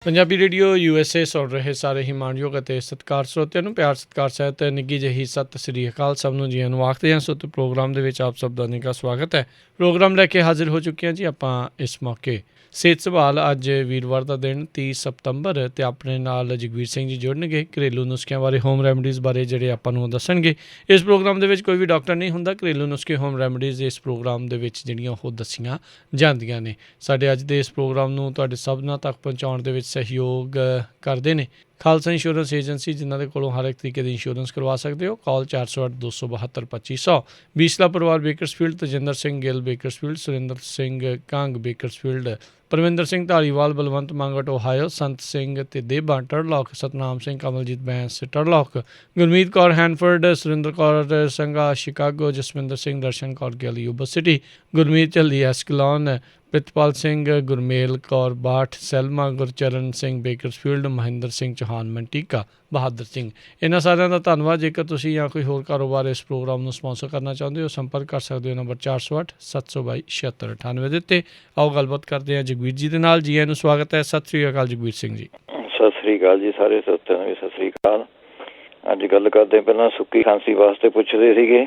Punjabi radio USA ਸੁਣ ਰਹੇ ਸਾਰੇ ਹੀ ਮਾਣਯੋਗ ਅਤੇ ਸਤਿਕਾਰ ਸਰੋਤਿਆਂ ਨੂੰ ਪਿਆਰ ਸਤਿਕਾਰ ਸਹਿਤ ਨਿੱਘੀ ਜਿਹੀ ਸਤਿ ਸ੍ਰੀ ਅਕਾਲ। ਸਭ ਨੂੰ ਜੀਆਂ ਨੂੰ ਆਖਦੇ ਹਾਂ। ਸੋ ਪ੍ਰੋਗਰਾਮ ਦੇ ਵਿੱਚ ਆਪ ਸਭ ਦਾ ਨਿੱਘਾ ਸਵਾਗਤ ਹੈ। ਪ੍ਰੋਗਰਾਮ ਲੈ ਕੇ ਹਾਜ਼ਰ ਹੋ ਚੁੱਕੇ ਹਾਂ ਜੀ ਆਪਾਂ ਇਸ ਮੌਕੇ। ਸਿਹਤ ਸੰਭਾਲ ਅੱਜ ਵੀਰਵਾਰ ਦਾ ਦਿਨ 30 ਸਤੰਬਰ ਅਤੇ ਆਪਣੇ ਨਾਲ ਜਗਵੀਰ ਸਿੰਘ ਜੀ ਜੁੜਨਗੇ ਘਰੇਲੂ ਨੁਸਖਿਆਂ ਬਾਰੇ, ਹੋਮ ਰੈਮਡੀਜ਼ ਬਾਰੇ ਜਿਹੜੇ ਆਪਾਂ ਨੂੰ ਦੱਸਣਗੇ। ਇਸ ਪ੍ਰੋਗਰਾਮ ਦੇ ਵਿੱਚ ਕੋਈ ਵੀ ਡਾਕਟਰ ਨਹੀਂ ਹੁੰਦਾ। ਘਰੇਲੂ ਨੁਸਖੇ, ਹੋਮ ਰੈਮਡੀਜ਼ ਇਸ ਪ੍ਰੋਗਰਾਮ ਦੇ ਵਿੱਚ ਜਿਹੜੀਆਂ ਉਹ ਦੱਸੀਆਂ ਜਾਂਦੀਆਂ ਨੇ। ਸਾਡੇ ਅੱਜ ਦੇ ਇਸ ਪ੍ਰੋਗਰਾਮ ਨੂੰ ਤੁਹਾਡੇ ਸਭਨਾਂ ਤੱਕ ਪਹੁੰਚਾਉਣ ਦੇ ਵਿੱਚ ਸਹਿਯੋਗ ਕਰਦੇ ਨੇ ਖਾਲਸਾ ਇੰਸ਼ੋਰੈਂਸ ਏਜੰਸੀ, ਜਿਨ੍ਹਾਂ ਦੇ ਕੋਲੋਂ ਹਰ ਇੱਕ ਤਰੀਕੇ ਦੀ ਇੰਸ਼ੋਰੈਂਸ ਕਰਵਾ ਸਕਦੇ ਹੋ। ਕਾਲ 408-272-2500। ਬੀਸਲਾ ਪਰਿਵਾਰ Bakersfield, Tajinder Singh Gill Bakersfield, Surinder Singh Kang Bakersfield, Parvinder Singh Dhaliwal, Balwant Mangat Ohio, Sant Singh ਤੇ Deba Turlock, Satnam Singh Kamaljit Bains Turlock, Gurmeet Kaur Hanford, Surinder Kaur Sangha Chicago, Jaswinder Singh Darshan Kaur Gill Yuba City, Gurmeet Jhalli Escalon, Pritpal Singh, Gurmel Kaur Bath Selma, Gurcharan Singh Bakersfield, Mahinder Singh Chauhan Manteca, Bahadur Singh. ਇਹਨਾਂ ਸਾਰਿਆਂ ਦਾ ਧੰਨਵਾਦ। ਜੇਕਰ ਤੁਸੀਂ ਜਾਂ ਕੋਈ ਹੋਰ ਕਾਰੋਬਾਰ ਇਸ ਪ੍ਰੋਗਰਾਮ ਨੂੰ ਸਪਾਂਸਰ ਕਰਨਾ ਚਾਹੁੰਦੇ ਹੋ, ਸੰਪਰਕ ਕਰ ਸਕਦੇ ਹੋ ਨੰਬਰ 408-722-7678 ਦੇ ਉੱਤੇ। ਆਓ ਗੱਲਬਾਤ ਕਰਦੇ ਹਾਂ ਜਗਵੀਰ ਜੀ ਦੇ ਨਾਲ। ਜੀ ਆਇਆਂ ਨੂੰ ਸਵਾਗਤ ਹੈ। ਸਤਿ ਸ੍ਰੀ ਅਕਾਲ ਜਗਵੀਰ ਸਿੰਘ ਜੀ। ਸਤਿ ਸ੍ਰੀ ਅਕਾਲ ਜੀ। ਸਾਰੇ ਸਰੋਤਿਆਂ ਨੂੰ ਵੀ ਸਤਿ ਸ੍ਰੀ ਅਕਾਲ। ਅੱਜ ਗੱਲ ਕਰਦੇ ਪਹਿਲਾਂ ਸੁੱਕੀ ਖਾਂਸੀ ਵਾਸਤੇ ਪੁੱਛਦੇ ਸੀਗੇ।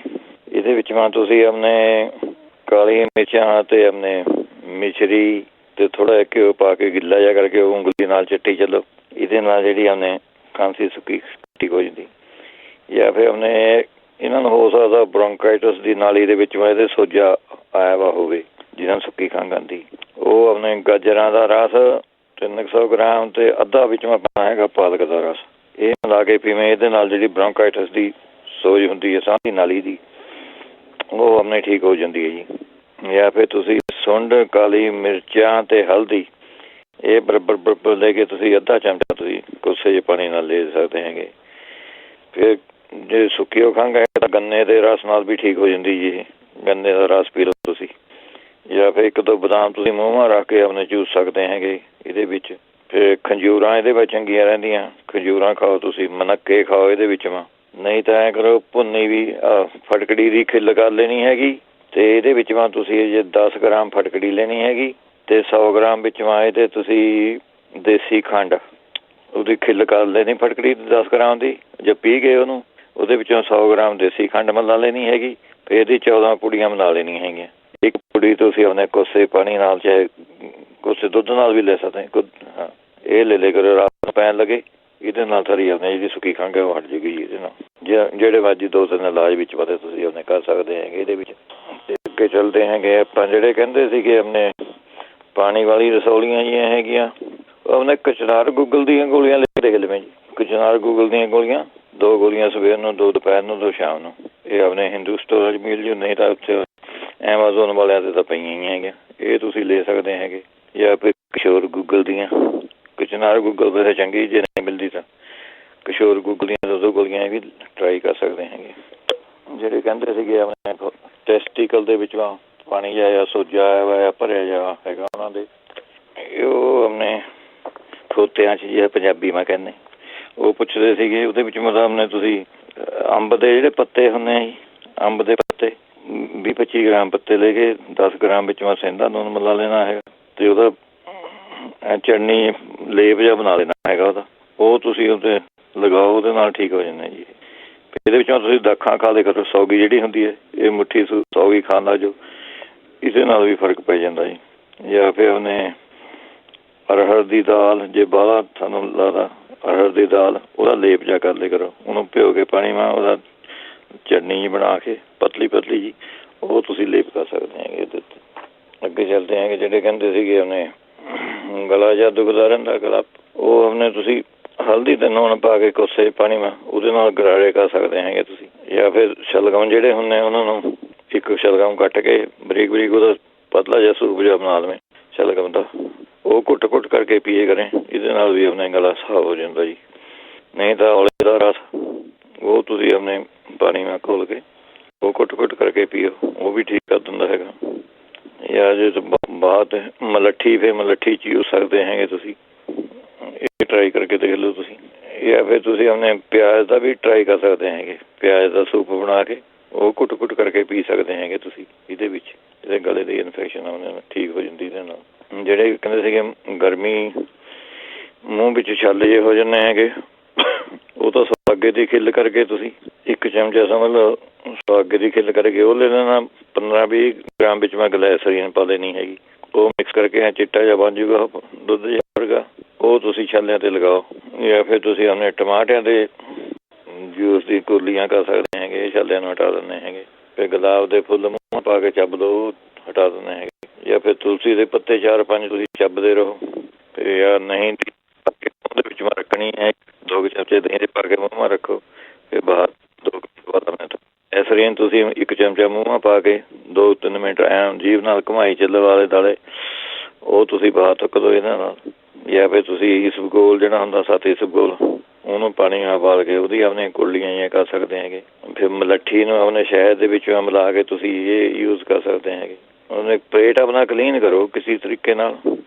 ਇਹਦੇ ਵਿੱਚ ਤੁਸੀਂ ਆਪਣੇ ਕਾਲੀਆਂ ਮਿਰਚਾਂ ਤੇ ਆਪਣੇ ਮਿਸ਼ਰੀ ਤੇ ਥੋੜਾ ਜਿਹਾ ਘਿਓ ਪਾ ਕੇ ਗਿੱਲਾ ਜਿਹਾ ਕਰਕੇ ਉਂਗਲੀ ਨਾਲ ਚੱਟੀ ਚੱਲੋ। ਇਹਦੇ ਨਾਲ ਜਿਹੜੀ ਆਪਣੇ ਖਾਂਸੀ ਸੁੱਕੀ ਠੀਕ ਹੋ ਜਾਂਦੀ। ਜਾਂ ਫਿਰ ਆਪਣੇ ਇਹਨਾਂ ਨੂੰ ਹੋ ਸਕਦਾ ਬ੍ਰੌਂਕਾਈਟਸ ਦੀ ਨਾਲੀ ਦੇ ਵਿੱਚ ਇਹਦੇ ਸੋਜਾ ਆਇਆ ਵਾ ਹੋਵੇ, ਜਿਹਨਾਂ ਨੂੰ ਸੁੱਕੀ ਖੰਘ ਆਉਂਦੀ। ਉਹ ਆਪਣੇ ਗਾਜਰਾਂ ਦਾ ਰਸ 300 ਗ੍ਰਾਮ ਤੇ ਅੱਧਾ ਵਿੱਚ ਮੈਂ ਪਾਉਣਾ ਹੈਗਾ ਪਾਲਕ ਦਾ ਰਸ। ਇਹ ਮਿਲਾ ਕੇ ਪੀਵੇਂ। ਇਹਦੇ ਨਾਲ ਜਿਹੜੀ ਬ੍ਰੌਂਕਾਈਟਸ ਦੀ ਸੋਜ ਹੁੰਦੀ ਹੈ ਸਾਹ ਦੀ ਨਾਲੀ ਦੀ, ਉਹ ਆਪਣੇ ਠੀਕ ਹੋ ਜਾਂਦੀ ਹੈ ਜੀ। ਜਾਂ ਫਿਰ ਤੁਸੀਂ ਸੁੰਡ, ਕਾਲੀ ਮਿਰਚਾਂ ਤੇ ਹਲਦੀ ਇਹ ਬਰਾਬਰ ਲੈ ਕੇ ਤੁਸੀਂ ਅੱਧਾ ਚਮਚਾ ਤੁਸੀਂ ਕੋਸੇ ਜਿਹੇ ਪਾਣੀ ਨਾਲ ਲੈ ਸਕਦੇ ਹੈਗੇ। ਫਿਰ ਜੇ ਸੁੱਕੀ ਉਹ ਖੰਘ ਹੈ ਤਾਂ ਗੰਨੇ ਦੇ ਰਸ ਨਾਲ ਵੀ ਠੀਕ ਹੋ ਜਾਂਦੀ ਜੀ। ਗੰਨੇ ਦਾ ਰਸ ਪੀ ਲਓ ਤੁਸੀਂ। ਜਾਂ ਫਿਰ 1-2 ਬਦਾਮ ਤੁਸੀਂ ਮੂੰਹਾਂ ਰੱਖ ਕੇ ਆਪਣੇ ਚੂਸ ਸਕਦੇ ਹੈਗੇ ਇਹਦੇ ਵਿੱਚ। ਫਿਰ ਖੰਜੂਰਾਂ ਇਹਦੇ ਵਿੱਚ ਚੰਗੀਆਂ ਰਹਿੰਦੀਆਂ। ਖੰਜੂਰਾਂ ਖਾਓ ਤੁਸੀਂ, ਮਨੱਕੇ ਖਾਓ ਇਹਦੇ ਵਿੱਚ ਨਹੀਂ ਤਾਂ ਐਂ ਕਰੋ ਭੁੰਨੀ ਵੀ ਫਟਕੜੀ ਦੀ ਖਿੱਲ ਕਰ ਲੈਣੀ ਹੈਗੀ ਤੇ ਇਹਦੇ ਵਿੱਚ ਤੁਸੀਂ ਜੇ 10 ਗ੍ਰਾਮ ਫਟਕੜੀ ਲੈਣੀ ਹੈਗੀ ਤੇ 100 ਗ੍ਰਾਮ ਵਿੱਚ ਇਹਦੇ ਤੁਸੀਂ ਦੇਸੀ ਖੰਡ ਉਹਦੀ ਖਿੱਲ ਕਰ ਲੈਣੀ ਫਟਕੜੀ 10 ਗ੍ਰਾਮ ਦੀ। ਜੇ ਪੀ ਗਏ ਉਹਨੂੰ, ਉਹਦੇ ਵਿੱਚੋਂ 100 ਗ੍ਰਾਮ ਦੇਸੀ ਖੰਡ ਮਿਲਾ ਲੈਣੀ ਹੈਗੀ। ਫਿਰ ਇਹਦੀ 14 ਪੁੜੀਆਂ ਬਣਾ ਲੈਣੀਆਂ ਹੈਗੀਆਂ। ਇੱਕ ਪੁੜੀ ਤੁਸੀਂ ਆਪਣੇ ਕੋਸੇ ਪਾਣੀ ਨਾਲ ਚਾਹੇ ਕੋਸੇ ਦੁੱਧ ਨਾਲ ਵੀ ਲੈ ਸਕਦੇ। ਹਾਂ, ਇਹ ਲੈ ਕਰੋ ਰਾਤ ਨੂੰ ਪੈਣ ਲੱਗੇ। ਇਹਦੇ ਨਾਲ ਸਾਰੀ ਆਪਣੇ ਜਿਹੜੀ ਸੁੱਕੀ ਖੰਘ ਹੈ ਉਹ ਹਟ ਜਾਏਗੀ ਜੀ। ਇਹਦੇ ਨਾਲ ਜਿਹੜੇ ਮਰਜ਼ੀ 2-3 ਇਲਾਜ ਵਿੱਚ ਪਤਾ ਤੁਸੀਂ ਆਪਣੇ ਕਰ ਸਕਦੇ ਹੈਗੇ ਇਹਦੇ ਵਿੱਚ। ਤੇ ਅੱਗੇ ਚੱਲਦੇ ਹੈਗੇ ਆਪਾਂ ਜਿਹੜੇ ਕਹਿੰਦੇ ਸੀਗੇ ਆਪਣੇ ਪਾਣੀ ਵਾਲੀ ਰਸੌਲੀਆਂ ਜਿਹੀਆਂ ਹੈਗੀਆਂ, ਉਹ ਆਪਣੇ ਕਚਨਾਰ ਗੁੱਗਲ ਦੀਆਂ ਗੋਲੀਆਂ ਲੈ ਕੇ ਦੇਖ ਲਵੇਂ ਜੀ। ਕਚਨਾਰ ਗੁੱਗਲ ਦੀਆਂ ਗੋਲੀਆਂ 2 ਗੋਲੀਆਂ ਸਵੇਰ ਨੂੰ, 2 ਦੁਪਹਿਰ ਨੂੰ, 2 ਸ਼ਾਮ ਨੂੰ। ਇਹ ਆਪਣੇ ਹਿੰਦੂ ਸਟੋਰ 'ਚ ਮਿਲ ਜੂ, ਨਹੀਂ ਤਾਂ ਉੱਥੇ ਐਮਾਜ਼ੋਨ ਵਾਲਿਆਂ 'ਤੇ ਤਾਂ ਪਈਆਂ ਹੀ ਹੈਗੀਆਂ। ਇਹ ਤੁਸੀਂ ਲੈ ਸਕਦੇ ਹੈਗੇ। ਜਾਂ ਫਿਰ ਕਿਸ਼ੋਰ ਗੁੱਗਲ ਦੀਆਂ, ਕਚਨਾਰ ਗੁੱਗਲ ਵੈਸੇ ਚੰਗੀ ਜੇ ਨਹੀਂ ਮਿਲਦੀ ਤਾਂ ਕਿਸ਼ੋਰ ਗੁੱਗਲ ਦੀਆਂ 2 ਗੋਲੀਆਂ ਇਹ ਵੀ ਟਰਾਈ ਕਰ ਸਕਦੇ ਹੈਗੇ। ਜਿਹੜੇ ਕਹਿੰਦੇ ਸੀਗੇ ਆਪਣੇ ਟੈਸਟੀਕਲ ਦੇ ਵਿੱਚ ਪਾਣੀ ਜਿਹਾ ਸੋਜਾ ਆਇਆ ਵਾ ਭਰਿਆ ਜਿਹਾ ਹੈਗਾ ਉਹਨਾਂ ਦੇ, ਉਹ ਆਪਣੇ ਖੋਤਿਆਂ 'ਚ ਜਿਹੜਾ ਪੰਜਾਬੀ ਮੈਂ ਕਹਿੰਦੇ, ਉਹ ਪੁੱਛਦੇ ਸੀਗੇ। ਉਹਦੇ ਵਿੱਚ ਆਪਣੇ ਤੁਸੀਂ ਅੰਬ ਦੇ ਜਿਹੜੇ ਪੱਤੇ ਹੁੰਦੇ ਆ ਜੀ, ਅੰਬ ਦੇ ਪੱਤੇ 20-25 ਗ੍ਰਾਮ ਪੱਤੇ ਲੈ ਕੇ 10 ਗ੍ਰਾਮ ਵਿੱਚ ਸਹਿੰਦਾ ਨੂਨ ਮਿਲਾ ਲੈਣਾ ਹੈਗਾ ਤੇ ਉਹਦਾ ਚਟਨੀ ਲੇਪ ਜਿਹਾ ਬਣਾ ਲੈਣਾ ਹੈਗਾ ਉਹਦਾ। ਉਹ ਤੁਸੀਂ ਉਹਦੇ ਲਗਾਓ, ਉਹਦੇ ਨਾਲ ਠੀਕ ਹੋ ਜਾਂਦਾ ਜੀ। ਇਹਦੇ ਵਿੱਚੋਂ ਤੁਸੀਂ ਦਾਖਾਂ ਖਾ ਲਿਆ ਕਰੋ। ਸੌਗੀ ਜਿਹੜੀ ਹੁੰਦੀ ਹੈ, ਇਹ ਮੁੱਠੀ ਸੌਗੀ ਖਾਣ ਦਾ ਜੋ, ਇਹਦੇ ਨਾਲ ਵੀ ਫਰਕ ਪੈ ਜਾਂਦਾ ਜੀ। ਜਾਂ ਫਿਰ ਉਹਨੇ ਅਰਹਰ ਦੀ ਦਾਲ, ਜੇ ਬਾਹਲਾ ਤੁਹਾਨੂੰ ਲੱਗਦਾ ਅਰਹਰ ਦੀ ਦਾਲ, ਉਹਦਾ ਲੇਪ ਜਿਹਾ ਕਰ ਲਿਆ ਕਰੋ। ਉਹਨੂੰ ਭਿਓ ਕੇ ਪਾਣੀ ਉਹਦਾ ਚਟਨੀ ਜਿਹੀ ਬਣਾ ਕੇ ਪਤਲੀ ਜੀ, ਉਹ ਤੁਸੀਂ ਲੇਪ ਕਰ ਸਕਦੇ ਹੈਗੇ ਇਹਦੇ ਉੱਤੇ। ਅੱਗੇ ਚੱਲਦੇ ਹੈਗੇ ਜਿਹੜੇ ਕਹਿੰਦੇ ਸੀਗੇ ਉਹਨੇ ਗਲਾ ਜਾਂ ਦੁਖਦਾ ਰਹਿੰਦਾ ਗਲਾ, ਉਹ ਉਹਨੇ ਤੁਸੀਂ ਹਲਦੀ ਤੇ ਲੂਣ ਪਾ ਕੇ ਕੋਸੇ ਪਾਣੀ ਉਹਦੇ ਨਾਲ ਗਰਾਰੇ ਕਰ ਸਕਦੇ ਹੈਗੇ ਤੁਸੀਂ। ਜਾਂ ਫਿਰ ਸ਼ਲਗਮ ਜਿਹੜੇ ਹੁੰਦੇ ਉਹਨਾਂ ਨੂੰ ਇੱਕ ਸ਼ਲਗਮ ਕੱਟ ਕੇ ਬਰੀਕ ਉਹਦਾ ਪਤਲਾ ਜਿਹਾ ਸੂਪ ਜਿਹਾ ਬਣਾ ਲਵੇਂ ਸ਼ਲਗਮ ਦਾ, ਉਹ ਘੁੱਟ ਕਰਕੇ ਪੀਏ ਕਰੇ। ਇਹਦੇ ਨਾਲ ਵੀ ਆਪਣੇ ਗਲਾ ਸਾਫ਼ ਹੋ ਜਾਂਦਾ ਜੀ। ਨਹੀਂ ਤਾਂ ਔਲੇ ਦਾ ਰਸ, ਉਹ ਤੁਸੀਂ ਆਪਣੇ ਪਾਣੀ ਘੋਲ ਕੇ ਉਹ ਘੁੱਟ ਕਰਕੇ ਪੀਓ, ਉਹ ਵੀ ਠੀਕ ਕਰ ਦਿੰਦਾ ਹੈਗਾ। ਜਾਂ ਜੇ ਬਾਅਦ ਮਲੱਠੀ, ਫਿਰ ਮਲੱਠੀ ਚੂਸ ਸਕਦੇ ਹੈਗੇ ਤੁਸੀਂ। ਇਹ ਟਰਾਈ ਕਰਕੇ ਦੇਖ ਲਓ ਤੁਸੀਂ। ਜਾਂ ਫਿਰ ਤੁਸੀਂ ਆਪਣੇ ਪਿਆਜ਼ ਦਾ ਵੀ ਟਰਾਈ ਕਰ ਸਕਦੇ ਹੈਗੇ। ਪਿਆਜ਼ ਦਾ ਸੂਪ ਬਣਾ ਕੇ ਉਹ ਘੁੱਟ ਕਰਕੇ ਪੀ ਸਕਦੇ ਹੈਗੇ ਤੁਸੀਂ। ਇਹਦੇ ਵਿੱਚ ਇਹਦੇ ਗਲੇ ਦੀ ਇਨਫੈਕਸ਼ਨ ਆਉਂਦੇ ਠੀਕ ਹੋ ਜਾਂਦੀ ਇਹਦੇ ਨਾਲ। ਜਿਹੜੇ ਕਹਿੰਦੇ ਸੀਗੇ ਗਰਮੀ ਮੂੰਹ ਵਿੱਚ ਛੱਲ ਜੇ ਹੋ ਜਾਂਦੇ ਹੈਗੇ, ਉਹ ਤਾਂ ਸੁਹਾਗੇ ਦੀ ਖਿੱਲ ਕਰਕੇ ਤੁਸੀਂ 1 ਚਮਚਾ ਸਮਝ ਲਓ ਸੁਹਾਗੇ ਦੀ ਖਿੱਲ ਕਰਕੇ ਉਹ ਲੈ ਲੈਣਾ। 15-20 ਗ੍ਰਾਮ ਵਿੱਚ ਮੈਂ ਗਲੈਸਰੀਨ ਪਾ ਲੈਣੀ ਹੈਗੀ। ਉਹ ਮਿਕਸ ਕਰਕੇ ਚਿੱਟਾ ਜਿਹਾ ਬਣ ਜੂਗਾ ਦੁੱਧ ਜਿਹਾ ਵਰਗਾ। ਉਹ ਤੁਸੀਂ ਛਾਲਿਆਂ 'ਤੇ ਲਗਾਓ, ਜਾਂ ਫਿਰ ਤੁਸੀਂ ਆਪਣੇ ਟਮਾਟਰਾਂ ਦੇ ਜੂਸ ਦੀ ਕੌਲੀਆਂ ਕਰ ਸਕਦੇ ਹੈਗੇ, ਛਾਲਿਆਂ ਨੂੰ ਹਟਾ ਦਿੰਦੇ ਹੈਗੇ। ਫਿਰ ਗੁਲਾਬ ਦੇ ਫੁੱਲ ਮੂੰਹ ਪਾ ਕੇ ਚੱਬ ਦਿਓ, ਉਹ ਹਟਾ ਦਿੰਦੇ ਹੈਗੇ। ਜਾਂ ਫਿਰ ਤੁਲਸੀ ਦੇ ਪੱਤੇ 4-5 ਤੁਸੀਂ ਚੱਬਦੇ ਰਹੋ। ਫਿਰ ਜਾਂ ਨਹੀਂ ਉਹਦੇ ਵਿੱਚ ਰੱਖਣੀ ਹੈ 2 ਚਮਚੇ ਦਹੀਂ ਦੇ ਪਾ ਕੇ ਮੂੰਹ ਰੱਖੋ। ਫਿਰ ਬਾਹਰ 2 ਮਿੰਟ ਐਸਰੀਨ ਤੁਸੀਂ 1 ਚਮਚਾ ਮੂੰਹ ਪਾ ਕੇ 2-3 ਮਿੰਟ ਐਂ ਜੀਭ ਨਾਲ ਘੁਮਾਈ ਚੱਲੋ ਆਲੇ ਦੁਆਲੇ। ਉਹ ਤੁਸੀਂ ਬਾਹਰ ਥੁੱਕ ਦਿਓ ਇਹਨਾਂ ਨਾਲ। ਜਾਂ ਫਿਰ ਤੁਸੀਂ ਇਸਬਗੋਲ ਜਿਹੜਾ ਹੁੰਦਾ 7 ਇਸਬਗੋਲ, ਉਹਨੂੰ ਪਾਣੀ ਉਬਾਲ ਕੇ ਉਹਦੀ ਆਪਣੀਆਂ ਕੁਰਲੀਆਂ ਜਿਹੀਆਂ ਕਰ ਸਕਦੇ ਹੈਗੇ। ਫਿਰ ਮਲੱਠੀ ਨੂੰ ਆਪਣੇ ਸ਼ਹਿਦ ਦੇ ਵਿੱਚ ਮਿਲਾ ਕੇ ਤੁਸੀਂ ਇਹ ਯੂਜ਼ ਕਰ ਸਕਦੇ ਹੈਗੇ। ਉਹਨੇ ਪੇਟ ਆਪਣਾ ਕਲੀਨ ਕਰੋ ਕਿਸੇ ਤਰੀਕੇ ਨਾਲ।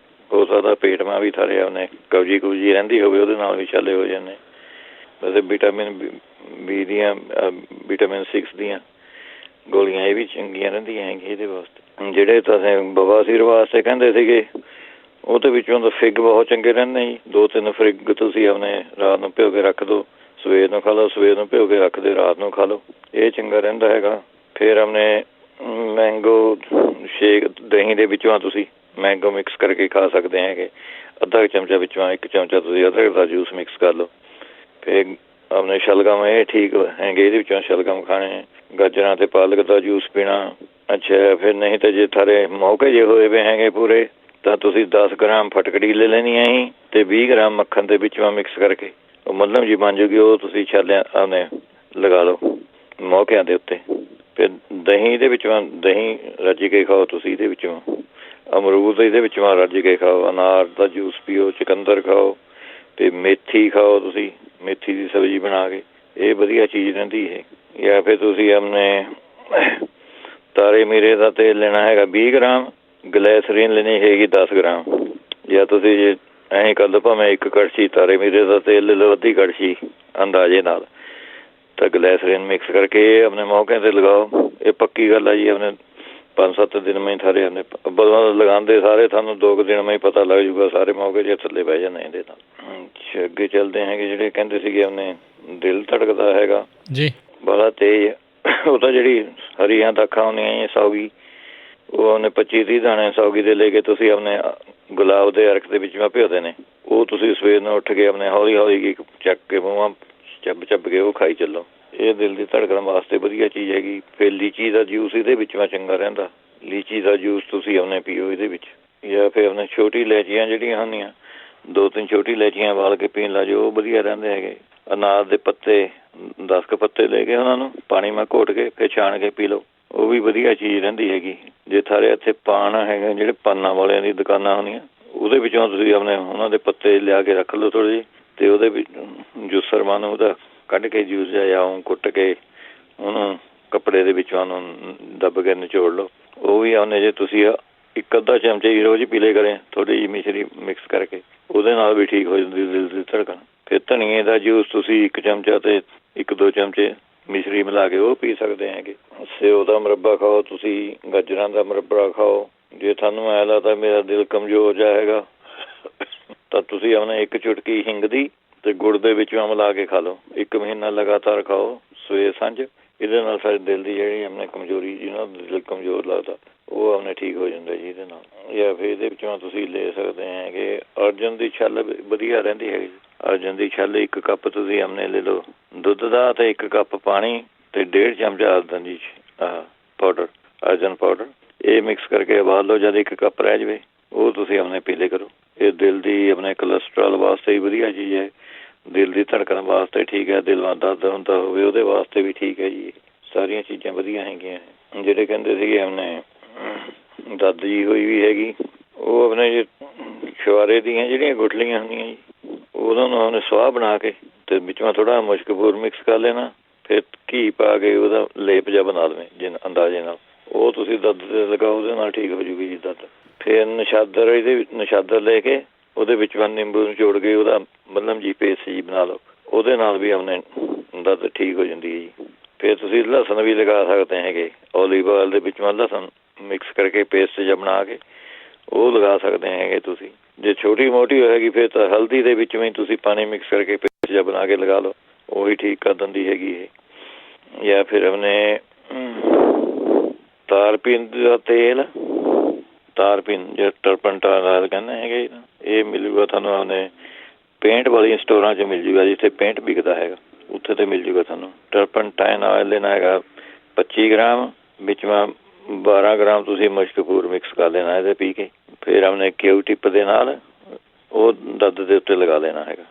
ਹੋ ਸਕਦਾ ਪੇਟ ਮਾ ਵੀ ਥਾਰੇ ਆਪਣੇ ਕਬਜੀ ਕੁਬਜੀ ਰਹਿੰਦੀ ਹੋਵੇ, ਉਹਦੇ ਨਾਲ ਵੀ ਛਾਲੇ ਹੋ ਜਾਂਦੇ। ਵੈਸੇ ਵਿਟਾਮਿਨ ਬੀ ਦੀਆਂ ਵਿਟਾਮਿਨ 6 ਦੀਆਂ ਗੋਲੀਆਂ ਇਹ ਵੀ ਚੰਗੀਆਂ ਰਹਿੰਦੀਆਂ ਹੈਗੀਆਂ ਇਹਦੇ ਵਾਸਤੇ। ਜਿਹੜੇ ਤੁਸੀਂ ਬਵਾਸੀਰ ਵਾਸਤੇ ਕਹਿੰਦੇ ਸੀਗੇ, ਉਹਦੇ ਵਿੱਚੋਂ ਤਾਂ ਫਿੱਗ ਬਹੁਤ ਚੰਗੇ ਰਹਿੰਦੇ ਜੀ। 2-3 ਫਿੱਗ ਤੁਸੀਂ ਆਪਣੇ ਰਾਤ ਨੂੰ ਭਿਓ ਕੇ ਰੱਖ ਦਿਓ, ਸਵੇਰ ਨੂੰ ਖਾ ਲਓ। ਸਵੇਰ ਨੂੰ ਭਿਓ ਕੇ ਰੱਖਦੇ ਰਾਤ ਨੂੰ ਖਾ ਲਓ, ਇਹ ਚੰਗਾ ਰਹਿੰਦਾ ਹੈਗਾ। ਫਿਰ ਆਪਣੇ ਮੈਂਗੋ ਸ਼ੇਕ ਦਹੀਂ ਦੇ ਵਿੱਚੋਂ ਤੁਸੀਂ ਮੈਂਗੋ ਮਿਕਸ ਕਰਕੇ ਖਾ ਸਕਦੇ ਹੈਗੇ। ਅੱਧਾ ਚਮਚਾ ਵਿੱਚੋਂ 1 ਚਮਚਾ ਤੁਸੀਂ ਅਦਰਕ ਦਾ ਜੂਸ ਮਿਕਸ ਕਰ ਲਓ। ਫਿਰ ਆਪਣੇ ਸ਼ਲਗਮ ਇਹ ਠੀਕ ਹੈਗੇ, ਇਹਦੇ ਵਿੱਚੋਂ ਸ਼ਲਗਮ ਖਾਣੇ। ਗਾਜਰਾਂ ਅਤੇ ਪਾਲਕ ਦਾ ਜੂਸ ਪੀਣਾ। ਅੱਛਾ, ਫਿਰ ਨਹੀਂ ਤਾਂ ਜੇ ਥਾਰੇ ਮੌਕੇ ਜੇ ਹੋਏ ਵੇ ਹੈਗੇ ਪੂਰੇ, ਤਾਂ ਤੁਸੀਂ 10 ਗ੍ਰਾਮ ਫਟਕੜੀ ਲੈ ਲੈਣੀ ਹੈ ਜੀ, ਅਤੇ 20 ਗ੍ਰਾਮ ਮੱਖਣ ਦੇ ਵਿੱਚੋਂ ਮਿਕਸ ਕਰਕੇ ਉਹ ਮੱਲਮ ਜੀ ਬਣ ਜੂਗੀ। ਉਹ ਤੁਸੀਂ ਛਾਲਿਆਂ ਆਪਣੇ ਲਗਾ ਲਓ ਮੌਕਿਆਂ ਦੇ ਉੱਤੇ। ਫਿਰ ਦਹੀਂ ਦੇ ਵਿੱਚੋਂ ਦਹੀਂ ਰੱਜ ਕੇ ਖਾਓ ਤੁਸੀਂ। ਇਹਦੇ ਵਿੱਚੋਂ ਅਮਰੂਦ ਇਹਦੇ ਵਿੱਚੋਂ ਰੱਜ ਕੇ ਖਾਓ। ਅਨਾਰ ਦਾ ਜੂਸ ਪੀਓ, ਚੁਕੰਦਰ ਖਾਓ, ਅਤੇ ਮੇਥੀ ਖਾਓ ਤੁਸੀਂ, ਮੇਥੀ ਦੀ ਸਬਜ਼ੀ ਬਣਾ ਕੇ। ਇਹ ਵਧੀਆ ਚੀਜ਼ ਰਹਿੰਦੀ ਹੈ। ਜਾਂ ਫਿਰ ਤੁਸੀਂ ਆਪਣੇ ਤਾਰੇ ਮੀਰੇ ਦਾ ਤੇਲ ਲੈਣਾ ਹੈਗਾ 20 ਗ੍ਰਾਮ, ਗਲੈਸਰੀਨ ਲੈਣੀ ਹੈਗੀ 10 ਗ੍ਰਾਮ। ਜਾਂ ਤੁਸੀਂ ਜੇ ਐਂ ਕਰ ਲਓ ਭਾਵੇਂ 1 ਕੜਛੀ ਤਾਰੇ ਮੀਰੇ ਦਾ ਤੇਲ ਲੈ ਲਓ, ਅੱਧੀ ਕੜਛੀ ਅੰਦਾਜ਼ੇ ਨਾਲ, ਤਾਂ ਗਲੈਸਰੀਨ ਮਿਕਸ ਕਰਕੇ ਇਹ ਆਪਣੇ ਮੌਕਿਆਂ 'ਤੇ ਲਗਾਓ। ਇਹ ਪੱਕੀ ਗੱਲ ਆ ਜੀ। ਆਪਣੇ 5-7 ਦਿਨ ਮੈਂ ਸਾਰੇ ਆਪਣੇ ਲਗਾਉਂਦੇ ਸਾਰੇ ਤੁਹਾਨੂੰ 2 ਦਿਨ ਮੈਂ ਹੀ ਪਤਾ ਲੱਗ ਜੂਗਾ। ਸਾਰੇ ਮੌਕੇ ਜੇ ਥੱਲੇ ਬਹਿ ਜਾਂਦੇ ਇਹਦੇ ਨਾਲ। ਅੱਛਾ, ਅੱਗੇ ਚੱਲਦੇ ਹੈਗੇ। ਜਿਹੜੇ ਕਹਿੰਦੇ ਸੀਗੇ ਆਪਣੇ ਦਿਲ ਧੜਕਦਾ ਹੈਗਾ ਜੀ ਬੜਾ ਤੇਜ਼, ਉਹ ਤਾਂ ਜਿਹੜੀ ਹਰੀਆਂ ਦਾਖਾਂ ਹੁੰਦੀਆਂ ਸੌਗੀ, ਉਹ ਉਹਨੇ 25-30 ਦਾਣੇ ਸੌਗੀ ਦੇ ਲੈ ਕੇ ਤੁਸੀਂ ਆਪਣੇ ਗੁਲਾਬ ਦੇ ਅਰਕ ਦੇ ਵਿੱਚ ਭਿਓਦੇ ਨੇ। ਉਹ ਤੁਸੀਂ ਸਵੇਰ ਨੂੰ ਉੱਠ ਕੇ ਆਪਣੇ ਹੌਲੀ ਹੌਲੀ ਚੱਕ ਕੇ ਮੂੰਹਾਂ ਚੱਬ ਕੇ ਉਹ ਖਾਈ ਚੱਲੋ। ਇਹ ਦਿਲ ਦੀ ਧੜਕਣ ਵਾਸਤੇ ਵਧੀਆ ਚੀਜ਼ ਹੈਗੀ। ਫਿਰ ਲੀਚੀ ਦਾ ਜੂਸ ਇਹਦੇ ਵਿੱਚ ਚੰਗਾ ਰਹਿੰਦਾ। ਲੀਚੀ ਦਾ ਜੂਸ ਤੁਸੀਂ ਆਪਣੇ ਪੀਓ ਇਹਦੇ ਵਿੱਚ। ਜਾਂ ਫਿਰ ਆਪਣੇ ਛੋਟੀ ਇਲਾਇਚੀਆਂ ਜਿਹੜੀਆਂ ਹੁੰਦੀਆਂ 2-3 ਛੋਟੀ ਇਲਾਇਚੀਆਂ ਉਬਾਲ ਕੇ ਪੀਣ ਲਾ ਜਾਓ, ਉਹ ਵਧੀਆ ਰਹਿੰਦੇ ਹੈਗੇ। ਅਨਾਰ ਦੇ ਪੱਤੇ 10 ਕੁ ਪੱਤੇ ਲੈ ਕੇ ਉਹਨਾਂ ਨੂੰ ਪਾਣੀ ਮੈਂ ਘੋਟ ਕੇ ਫਿਰ ਛਾਣ ਕੇ ਪੀ ਲਓ, ਉਹ ਵੀ ਵਧੀਆ ਚੀਜ਼ ਰਹਿੰਦੀ ਹੈਗੀ। ਜੇ ਥਾਰੇ ਇੱਥੇ ਪਾਨ ਹੈਗੇ, ਜਿਹੜੇ ਪਾਨਾਂ ਵਾਲਿਆਂ ਦੀ ਦੁਕਾਨਾਂ ਹੁੰਦੀਆਂ, ਉਹਦੇ ਵਿੱਚੋਂ ਤੁਸੀਂ ਆਪਣੇ ਉਹਨਾਂ ਦੇ ਪੱਤੇ ਲਿਆ ਕੇ ਰੱਖ ਲਓ ਥੋੜ੍ਹੇ ਜਿਹੇ, ਅਤੇ ਉਹਦੇ ਵਿੱਚ ਜੂਸਰ ਮਨ ਉਹਦਾ ਕੱਢ ਕੇ ਜੂਸ ਜਾਂ ਉਹ ਕੁੱਟ ਕੇ ਉਹਨੂੰ ਕੱਪੜੇ ਦੇ ਵਿੱਚੋਂ ਉਹਨੂੰ ਦੱਬ ਕੇ ਨਿਚੋੜ ਲਓ। ਉਹ ਵੀ ਉਹਨੇ ਜੇ ਤੁਸੀਂ 1-ਅੱਧਾ ਚਮਚੇ ਹੀ ਰੋਜ਼ ਪੀ ਲਿਆ ਕਰੇ, ਥੋੜ੍ਹੀ ਜਿਹੀ ਮਿਸ਼ਰੀ ਮਿਕਸ ਕਰਕੇ, ਉਹਦੇ ਨਾਲ ਵੀ ਠੀਕ ਹੋ ਜਾਂਦੀ ਦਿਲ ਦੀ ਧੜਕਣ। ਫਿਰ ਧਨੀਏ ਦਾ ਜੂਸ ਤੁਸੀਂ 1 ਚਮਚਾ ਅਤੇ 1-2 ਚਮਚੇ ਮਿਸ਼ਰੀ ਮਿਲਾ ਕੇ ਉਹ ਪੀ ਸਕਦੇ ਹੈਗੇ। ਸੇਬ ਦਾ ਮੁਰੱਬਾ ਖਾਓ ਤੁਸੀਂ, ਗਾਜਰਾਂ ਦਾ ਮੁਰੱਬਾ ਖਾਓ। ਜੇ ਤੁਹਾਨੂੰ ਐਂ ਲੱਗਦਾ ਮੇਰਾ ਦਿਲ ਕਮਜ਼ੋਰ ਜਿਹਾ ਹੈਗਾ, ਤਾਂ ਤੁਸੀਂ ਆਪਣੇ 1 ਚੁਟਕੀ ਹਿੰਗ ਦੀ ਅਤੇ ਗੁੜ ਦੇ ਵਿੱਚ ਮਿਲਾ ਕੇ ਖਾ ਲਓ। 1 ਮਹੀਨਾ ਲਗਾਤਾਰ ਖਾਓ ਸਵੇਰ ਸਾਂਝ। ਇਹਦੇ ਨਾਲ ਸਾਡੇ ਦਿਲ ਦੀ ਜਿਹੜੀ ਆਪਣੇ ਕਮਜ਼ੋਰੀ ਜਿਹਨਾਂ ਦਾ ਦਿਲ ਕਮਜ਼ੋਰ ਲੱਗਦਾ, ਉਹ ਆਪਣੇ ਠੀਕ ਹੋ ਜਾਂਦਾ ਜੀ ਇਹਦੇ ਨਾਲ। ਜਾਂ ਫਿਰ ਇਹਦੇ ਵਿੱਚੋਂ ਤੁਸੀਂ ਲੈ ਸਕਦੇ ਹੈਗੇ ਅਰਜਨ ਦੀ ਛੱਲ, ਵਧੀਆ ਰਹਿੰਦੀ ਹੈਗੀ। ਅਰਜਨ ਦੀ ਛੱਲ 1 ਕੱਪ ਤੁਸੀਂ ਆਪਣੇ ਲੈ ਲਓ ਦੁੱਧ ਦਾ, ਅਤੇ 1 ਕੱਪ ਪਾਣੀ, ਅਤੇ 1.5 ਚਮਚਾ ਅਰਜਨ ਦੀ ਪਾਊਡਰ, ਅਰਜਨ ਪਾਊਡਰ, ਇਹ ਮਿਕਸ ਕਰਕੇ ਉਬਾਲ ਲਓ। ਜਦ 1 ਕੱਪ ਰਹਿ ਜਾਵੇ ਉਹ ਤੁਸੀਂ ਆਪਣੇ ਪੀ ਲਿਆ ਕਰੋ। ਇਹ ਦਿਲ ਦੀ ਆਪਣੇ ਕੋਲੈਸਟਰੋਲ ਵਾਸਤੇ ਵੀ ਵਧੀਆ ਚੀਜ਼ ਹੈ। ਦਿਲ ਦੀ ਧੜਕਣ ਵਾਸਤੇ ਠੀਕ ਹੈ। ਦਿਲ ਦਰਦ ਹੁੰਦਾ ਹੋਵੇ ਉਹਦੇ ਵਾਸਤੇ ਵੀ ਠੀਕ ਹੈ ਜੀ। ਸਾਰੀਆਂ ਚੀਜ਼ਾਂ ਵਧੀਆ ਹੈਗੀਆਂ। ਜਿਹੜੇ ਕਹਿੰਦੇ ਸੀਗੇ ਆਪਣੇ ਦਾਦੀ ਹੋਈ ਵੀ ਹੈਗੀ, ਉਹ ਆਪਣੇ ਜੇ ਛੁਆਰੇ ਦੀਆਂ ਜਿਹੜੀਆਂ ਗੁਠਲੀਆਂ ਹੁੰਦੀਆਂ ਜੀ, ਉਹਨਾਂ ਨੂੰ ਉਹਨੇ ਸਵਾਹ ਬਣਾ ਕੇ ਅਤੇ ਵਿੱਚੋਂ ਥੋੜ੍ਹਾ ਮੁਸ਼ਕਪੂਰ ਮਿਕਸ ਕਰ ਲੈਣਾ। ਫਿਰ ਘੀ ਪਾ ਕੇ ਉਹਦਾ ਲੇਪ ਜਿਹਾ ਬਣਾ ਦੇਵੇ ਜੇ ਅੰਦਾਜ਼ੇ ਨਾਲ, ਉਹ ਤੁਸੀਂ ਦਰਦ 'ਤੇ ਲਗਾਓ, ਉਹਦੇ ਨਾਲ ਠੀਕ ਹੋ ਜੂਗੀ ਜੀ ਦਰਦ। ਫਿਰ ਨਸ਼ਾਦਰ, ਇਹਦੇ ਵਿੱਚ ਨਸ਼ਾਦਰ ਲੈ ਕੇ ਉਹਦੇ ਵਿੱਚ ਨਿੰਬੂ ਨੂੰ ਨਿਚੋੜ ਕੇ ਉਹਦਾ ਮੱਲਮ ਜੀ ਪੇਸਟ ਜੀ ਬਣਾ ਲਓ, ਉਹਦੇ ਨਾਲ ਵੀ ਆਪਣੇ ਦਰਦ ਠੀਕ ਹੋ ਜਾਂਦੀ ਹੈ ਜੀ। ਫਿਰ ਤੁਸੀਂ ਲਸਣ ਵੀ ਲਗਾ ਸਕਦੇ ਹੈਗੇ। ਓਲੀਵ ਆਇਲ ਦੇ ਵਿੱਚੋਂ ਲਸਣ ਮਿਕਸ ਕਰਕੇ ਪੇਸਟ ਜਿਹਾ ਬਣਾ ਕੇ ਉਹ ਲਗਾ ਸਕਦੇ ਹੈਗੇ ਤੁਸੀਂ। ਜੇ ਛੋਟੀ ਮੋਟੀ ਹੋਏਗੀ ਫਿਰ ਤਾਂ ਹਲਦੀ ਦੇ ਵਿੱਚ ਵੀ ਤੁਸੀਂ ਪਾਣੀ ਮਿਕਸ ਕਰਕੇ ਪੇਸਟ ਜਿਹਾ ਬਣਾ ਕੇ ਲਗਾ ਲਓ, ਉਹੀ ਠੀਕ ਕਰ ਦਿੰਦੀ ਹੈਗੀ ਇਹ। ਜਾਂ ਫਿਰ ਆਪਣੇ ਤਾਰਪੀਨ ਦਾ ਤੇਲ, ਤਾਰਪੀਨ ਜਿਹੜਾ ਟਰਪਨਟਾਲ ਕਹਿੰਦੇ ਹੈਗੇ, ਇਹ ਮਿਲੂਗਾ ਤੁਹਾਨੂੰ ਆਪਣੇ ਪੇਂਟ ਵਾਲੀਆਂ ਸਟੋਰਾਂ 'ਚ ਮਿਲ ਜੂਗਾ, ਜਿੱਥੇ ਪੇਂਟ ਵਿਕਦਾ ਹੈਗਾ ਉੱਥੇ ਤੇ ਮਿਲ ਜੂਗਾ ਤੁਹਾਨੂੰ। ਟਰਪਨਟਾਈਨ ਆਇਲ ਲੈਣਾ ਹੈਗਾ 25 ਗ੍ਰਾਮ, ਵਿੱਚ 12 ਗ੍ਰਾਮ ਤੁਸੀਂ ਮਸ਼ਕਪੂਰ ਮਿਕਸ ਕਰ ਦੇਣਾ ਇਹਦੇ ਪੀ ਕੇ। ਫਿਰ ਆਪਣੇ ਕਿਊ ਟਿਪ ਦੇ ਨਾਲ ਉਹ ਦਰਦ ਦੇ ਉੱਤੇ ਲਗਾ ਦੇਣਾ ਹੈਗਾ,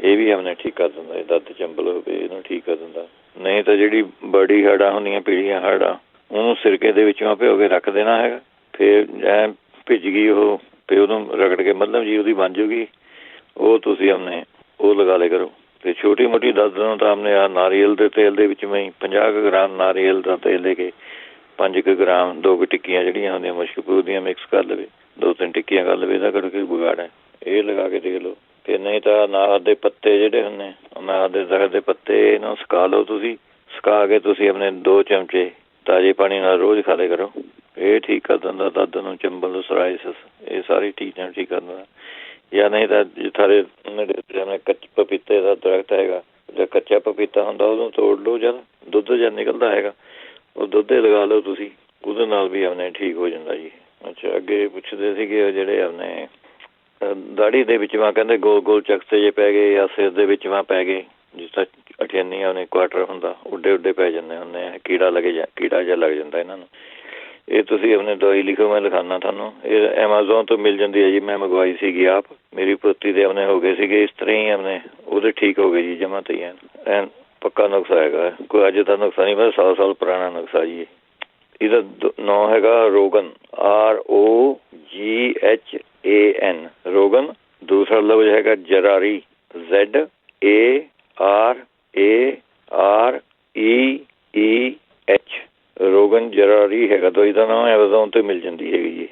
ਇਹ ਵੀ ਆਪਣੇ ਠੀਕ ਕਰ ਦਿੰਦਾ। ਇਹ ਦਰਦ ਚੰਬਲ ਹੋਵੇ ਇਹਨੂੰ ਠੀਕ ਕਰ ਦਿੰਦਾ। ਨਹੀਂ ਤਾਂ ਜਿਹੜੀ ਬੜੀ ਹੜਾਂ ਹੁੰਦੀਆਂ, ਪੀਲੀਆਂ ਹੜਾਂ, ਉਹਨੂੰ ਸਿਰਕੇ ਦੇ ਵਿੱਚੋਂ ਭਿਓ ਕੇ ਰੱਖ ਦੇਣਾ ਹੈਗਾ। ਫਿਰ ਐ ਭਿੱਜ ਗਈ ਉਹ, ਫਿਰ ਉਹਨੂੰ ਰਗੜ ਕੇ ਮਤਲਬ ਜੀ ਉਹਦੀ ਬਣ ਜੂਗੀ, ਉਹ ਤੁਸੀਂ ਆਪਣੇ ਉਹ ਲਗਾ ਲਿਆ ਕਰੋ। ਅਤੇ ਛੋਟੀ ਮੋਟੀ ਦਰਦ ਨੂੰ ਤਾਂ ਆਪਣੇ ਆ ਨਾਰੀਅਲ ਦੇ ਤੇਲ ਦੇ ਵਿੱਚ ਮੈਂ 50 ਗ੍ਰਾਮ ਨਾਰੀਅਲ ਦਾ ਤੇਲ ਲੈ ਕੇ 5 ਗ੍ਰਾਮ 2 ਟਿੱਕੀਆਂ ਜਿਹੜੀਆਂ ਹੁੰਦੀਆਂ ਮਸ਼ਕਪੂਰ ਦੀਆਂ ਮਿਕਸ ਕਰ ਲਵੇ, 2-3 ਟਿੱਕੀਆਂ ਕਰ ਲਵੇ, ਇਹਦਾ ਕਰਕੇ ਵਿਗਾੜ ਹੈ, ਇਹ ਲਗਾ ਕੇ ਦੇਖ ਲਓ। ਅਤੇ ਨਹੀਂ ਤਾਂ ਅਨਾਰ ਦੇ ਪੱਤੇ ਜਿਹੜੇ ਹੁੰਦੇ, ਅਨਾਰ ਦੇ ਦਰਖਤ ਦੇ ਪੱਤੇ, ਇਹਨਾਂ ਸੁਕਾ ਲਓ ਤੁਸੀਂ। ਸੁਕਾ ਕੇ ਤੁਸੀਂ ਆਪਣੇ 2 ਚਮਚੇ ਤਾਜ਼ੇ ਪਾਣੀ ਨਾਲ ਰੋਜ਼ ਖਾ ਲਿਆ ਕਰੋ, ਇਹ ਠੀਕ ਕਰ ਦਿੰਦਾ ਦਰਦ ਨੂੰ, ਚੰਬਲ, ਸੋਰਾਇਸਿਸ, ਇਹ ਸਾਰੀ ਚੀਜ਼ਾਂ ਠੀਕ ਕਰ ਦਿੰਦਾ। ਜਾਂ ਨਹੀਂ ਤਾਂ ਜਿੱਥੇ ਕੱਚੇ ਪਪੀਤੇ ਦਾ ਦਰਖਤ ਹੈਗਾ, ਜਾਂ ਕੱਚਾ ਪਪੀਤਾ ਹੁੰਦਾ ਉਹਨੂੰ ਤੋੜ ਲਓ, ਜਦ ਦੁੱਧ ਜਾਂ ਨਿਕਲਦਾ ਹੈਗਾ ਉਹ ਦੁੱਧ ਲਗਾ ਲਓ ਤੁਸੀਂ, ਉਹਦੇ ਨਾਲ ਵੀ ਆਪਣੇ ਠੀਕ ਹੋ ਜਾਂਦਾ ਜੀ। ਅੱਛਾ, ਅੱਗੇ ਪੁੱਛਦੇ ਸੀਗੇ ਜਿਹੜੇ ਆਪਣੇ ਦਾੜੀ ਦੇ ਵਿੱਚ ਕਹਿੰਦੇ ਗੋਲ ਗੋਲ ਚਕਸੇ ਜੇ ਪੈ ਗਏ, ਜਾਂ ਸਿਰ ਦੇ ਵਿੱਚ ਪੈ ਗਏ, ਜਿਸ ਤਰ੍ਹਾਂ ਅਠਿਆਨੀਆਂ ਉਹਨੇ ਕੁਆਟਰ ਹੁੰਦਾ, ਉੱਡੇ ਉੱਡੇ ਪੈ ਜਾਂਦੇ ਹੁੰਦੇ ਆ, ਕੀੜਾ ਜਿਹਾ ਲੱਗ ਜਾਂਦਾ ਇਹਨਾਂ ਨੂੰ। ਇਹ ਤੁਸੀਂ ਆਪਣੇ ਦਵਾਈ ਲਿਖੋ, ਮੈਂ ਲਿਖਾਉਂਦਾ ਤੁਹਾਨੂੰ। ਇਹ ਐਮਾਜ਼ੋਨ ਤੋਂ ਮਿਲ ਜਾਂਦੀ ਹੈ ਜੀ, ਮੈਂ ਮੰਗਵਾਈ ਸੀਗੀ ਆਪ। ਮੇਰੀ ਪੋਤੀ ਦੇ ਆਪਣੇ ਹੋ ਗਏ ਸੀਗੇ ਇਸ ਤਰ੍ਹਾਂ ਹੀ ਆਪਣੇ, ਉਹਦੇ ਠੀਕ ਹੋ ਗਏ ਜੀ ਜਮਾਂ ਤੇ ਐਨ ਪੱਕਾ ਨੁਕਸਾ ਹੈਗਾ, ਕੋਈ ਅੱਜ ਦਾ ਨੁਕਸਾ ਨਹੀਂ, ਬਸ 100 ਸਾਲ ਪੁਰਾਣਾ ਨੁਕਸਾ ਜੀ। ਇਹਦਾ ਨਾਂ ਹੈਗਾ ਰੋਗਨ, ROGHAN, ਰੋਗਨ। ਦੂਸਰਾ ਲਫ਼ਜ਼ ਹੈਗਾ ਜਰਾਰੀ, ZARAREEH, ਰੋਗਨ ਜਰਾਰੀ ਹੈਗਾ ਦਵਾਈ ਦਾ ਨਾਮ। ਐਮਾਜ਼ੋਨ 'ਤੇ ਮਿਲ ਜਾਂਦੀ ਹੈਗੀ ਜੀ।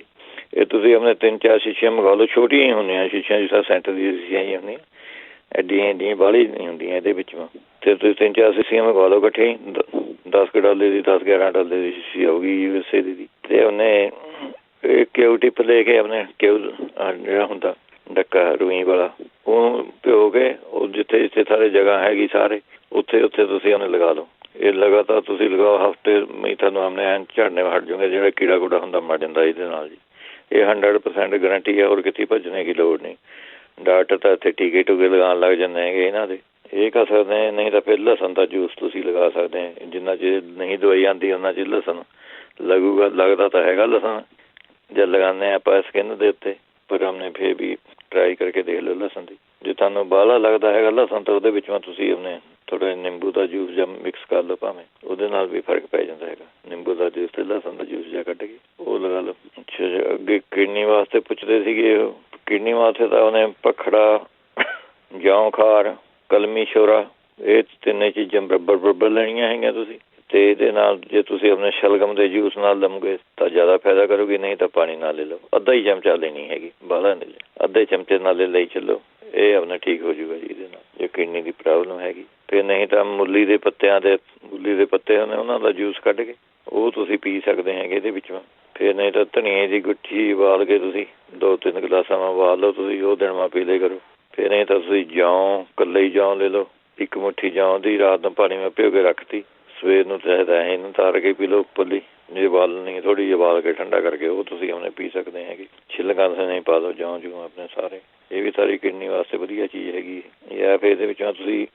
ਇਹ ਤੁਸੀਂ ਆਪਣੇ 3-4 ਸ਼ੀਸ਼ੀਆਂ ਮੰਗਵਾ ਲਓ, ਛੋਟੀਆਂ ਹੀ ਹੁੰਦੀਆਂ ਸ਼ੀਸ਼ੀਆਂ, ਜਿਸ ਤਰ੍ਹਾਂ ਸੈਂਟਰ ਦੀਆਂ ਸ਼ੀਸ਼ੀਆਂ ਹੀ ਹੁੰਦੀਆਂ, ਐਡੀਆਂ ਬਾਹਲੀ ਨਹੀਂ ਹੁੰਦੀਆਂ ਇਹਦੇ ਵਿੱਚ। ਅਤੇ ਤੁਸੀਂ 3-4 ਸ਼ੀਸ਼ੀਆਂ ਮੰਗਵਾ ਲਓ ਇਕੱਠੇ ਹੀ, $10 ਦੀ, $10-11 ਦੀ ਸ਼ੀਸ਼ੀ ਆਊਗੀ USA ਦੀ। ਅਤੇ ਉਹਨੇ ਕਿਊ ਟਿਪ ਲੈ ਕੇ ਆਪਣੇ ਕਿਊ ਜਿਹੜਾ ਹੁੰਦਾ ਡੱਕਾ ਰੂਈ ਵਾਲਾ, ਉਹਨੂੰ ਭਿਓ ਕੇ ਉਹ ਜਿੱਥੇ ਜਿੱਥੇ ਸਾਰੇ ਜਗ੍ਹਾ ਹੈਗੀ ਸਾਰੇ ਉੱਥੇ ਤੁਸੀਂ ਉਹਨੇ ਲਗਾ ਲਓ। ਇਹ ਲਗਾਤਾਰ ਤੁਸੀਂ ਲਗਾਓ, ਹਫ਼ਤੇ ਨਹੀਂ ਤੁਹਾਨੂੰ ਆਪਣੇ ਐਨ ਝੜਨੇ ਹਟ ਜਾਓਗੇ, ਜਿਹੜਾ ਕੀੜਾ ਕੂੜਾ ਹੁੰਦਾ ਮਰ ਜਾਂਦਾ ਇਹਦੇ ਨਾਲ ਜੀ। ਇਹ 100% ਗਰੰਟੀ ਹੈ, ਹੋਰ ਕਿਤੇ ਭੱਜਣੇ ਦੀ ਲੋੜ ਨਹੀਂ। ਡਾਕਟਰ ਤਾਂ ਇੱਥੇ ਟੀਕੇ ਟੂਕੇ ਲਗਾਉਣ ਲੱਗ ਜਾਂਦੇ ਹੈਗੇ ਇਹਨਾਂ ਦੇ, ਇਹ ਕਰ ਸਕਦੇ। ਨਹੀਂ ਤਾਂ ਫਿਰ ਲਸਣ ਦਾ ਜੂਸ ਤੁਸੀਂ ਲਗਾ ਸਕਦੇ, ਜਿੰਨਾ ਚਿਰ ਨਹੀਂ ਦਵਾਈ ਆਉਂਦੀ ਉਹਨਾਂ ਚਿਰ ਲਸਣ ਲੱਗੂਗਾ। ਲੱਗਦਾ ਤਾਂ ਹੈਗਾ ਲਸਣ ਜਦ ਲਗਾਉਂਦੇ ਹਾਂ ਆਪਾਂ ਸਕਿਨ ਦੇ ਉੱਤੇ, ਪਰ ਆਪਣੇ ਫਿਰ ਵੀ ਟਰਾਈ ਕਰਕੇ ਦੇਖ ਲਓ ਲਸਣ ਦੀ। ਜੇ ਤੁਹਾਨੂੰ ਬਾਹਲਾ ਲੱਗਦਾ ਹੈਗਾ ਲਸਣ, ਤਾਂ ਉਹਦੇ ਵਿੱਚੋਂ ਤੁਸੀਂ ਆਪਣੇ ਥੋੜ੍ਹਾ ਜਿਹਾ ਨਿੰਬੂ ਦਾ ਜੂਸ ਜਾਂ ਮਿਕਸ ਕਰ ਲਓ, ਭਾਵੇਂ ਉਹਦੇ ਨਾਲ ਵੀ ਫਰਕ ਪੈ ਜਾਂਦਾ ਹੈਗਾ। ਨਿੰਬੂ ਦਾ ਜੂਸ ਅਤੇ ਲਸਣ ਦਾ ਜੂਸ ਜਿਹਾ ਕੱਢ ਕੇ ਉਹ ਲਗਾ ਲਓ। ਅੱਛਾ, ਅੱਗੇ ਕਿਡਨੀ ਵਾਸਤੇ ਪੁੱਛਦੇ ਸੀਗੇ। ਕਿਡਨੀ ਵਾਸਤੇ ਤਾਂ ਉਹਨੇ ਭਖੜਾ, ਜੌਂ ਖਾਰ, ਕਲਮੀ ਸ਼ੋਰਾ, ਇਹ 3 ਚੀਜ਼ਾਂ ਬਰਾਬਰ ਲੈਣੀਆਂ ਹੈਗੀਆਂ ਤੁਸੀਂ। ਅਤੇ ਇਹਦੇ ਨਾਲ ਜੇ ਤੁਸੀਂ ਆਪਣੇ ਸ਼ਲਗਮ ਦੇ ਜੂਸ ਨਾਲ ਲਵੋਗੇ ਤਾਂ ਜ਼ਿਆਦਾ ਫਾਇਦਾ ਕਰੂਗੀ, ਨਹੀਂ ਤਾਂ ਪਾਣੀ ਨਾਲ ਲੈ ਲਓ। ਅੱਧਾ ਹੀ ਚਮਚਾ ਲੈਣੀ ਹੈਗੀ, ਬਾਹਲਾ ਨਹੀਂ, ਅੱਧੇ ਚਮਚੇ ਨਾਲ ਲਈ ਚੱਲੋ, ਇਹ ਆਪਣਾ ਠੀਕ ਹੋ ਜੂਗਾ ਜੀ ਇਹਦੇ ਨਾਲ, ਜੇ ਕਿਡਨੀ ਦੀ ਪ੍ਰੋਬਲਮ ਹੈਗੀ। ਫਿਰ ਨਹੀਂ ਤਾਂ ਮੂਲੀ ਦੇ ਪੱਤੇ ਹੁੰਦੇ, ਉਹਨਾਂ ਦਾ ਜੂਸ ਕੱਢ ਕੇ ਉਹ ਤੁਸੀਂ ਪੀ ਸਕਦੇ ਹੈਗੇ ਇਹਦੇ ਵਿੱਚੋਂ। ਫਿਰ ਨਹੀਂ ਤਾਂ ਧਨੀਏ ਦੀ ਗੁੱਠੀ ਉਬਾਲ ਕੇ ਤੁਸੀਂ 2-3 ਗਲਾਸਾਂ ਉਬਾਲ ਲਓ ਤੁਸੀਂ, ਉਹ ਦਿਨ ਪੀ ਲਿਆ ਕਰੋ। ਫਿਰ ਨਹੀਂ ਤਾਂ ਤੁਸੀਂ ਜੌਂ, ਇਕੱਲੇ ਹੀ ਜੌਂ ਲੈ ਲਓ, 1 ਮੁੱਠੀ ਜੌਂ ਦੀ ਰਾਤ ਨੂੰ ਪਾਣੀ ਮੈਂ ਭਿਓ ਕੇ ਰੱਖਤੀ, ਸਵੇਰ ਨੂੰ ਚਾਹੀਦਾ ਇਹਨੂੰ ਤਾਰ ਕੇ ਪੀ ਲਓ ਉੱਪਰਲੀ, ਜੇ ਉਬਾਲਣੀ ਥੋੜ੍ਹੀ ਜਿਹੀ ਉਬਾਲ ਕੇ ਠੰਡਾ ਕਰਕੇ ਉਹ ਤੁਸੀਂ ਆਪਣੇ ਪੀ ਸਕਦੇ ਹੈਗੇ। ਛਿਲਕਾਂ ਨਹੀਂ ਪਾ ਦਿਓ ਜੌਂ ਜੂੰ ਆਪਣੇ ਸਾਰੇ, ਇਹ ਵੀ ਸਾਰੀ ਕਿਡਨੀ ਵਾਸਤੇ ਵਧੀਆ ਚੀਜ਼ ਹੈਗੀ। ਜਾਂ ਫਿਰ ਇਹਦੇ ਵਿੱਚੋਂ ਤੁਸੀਂ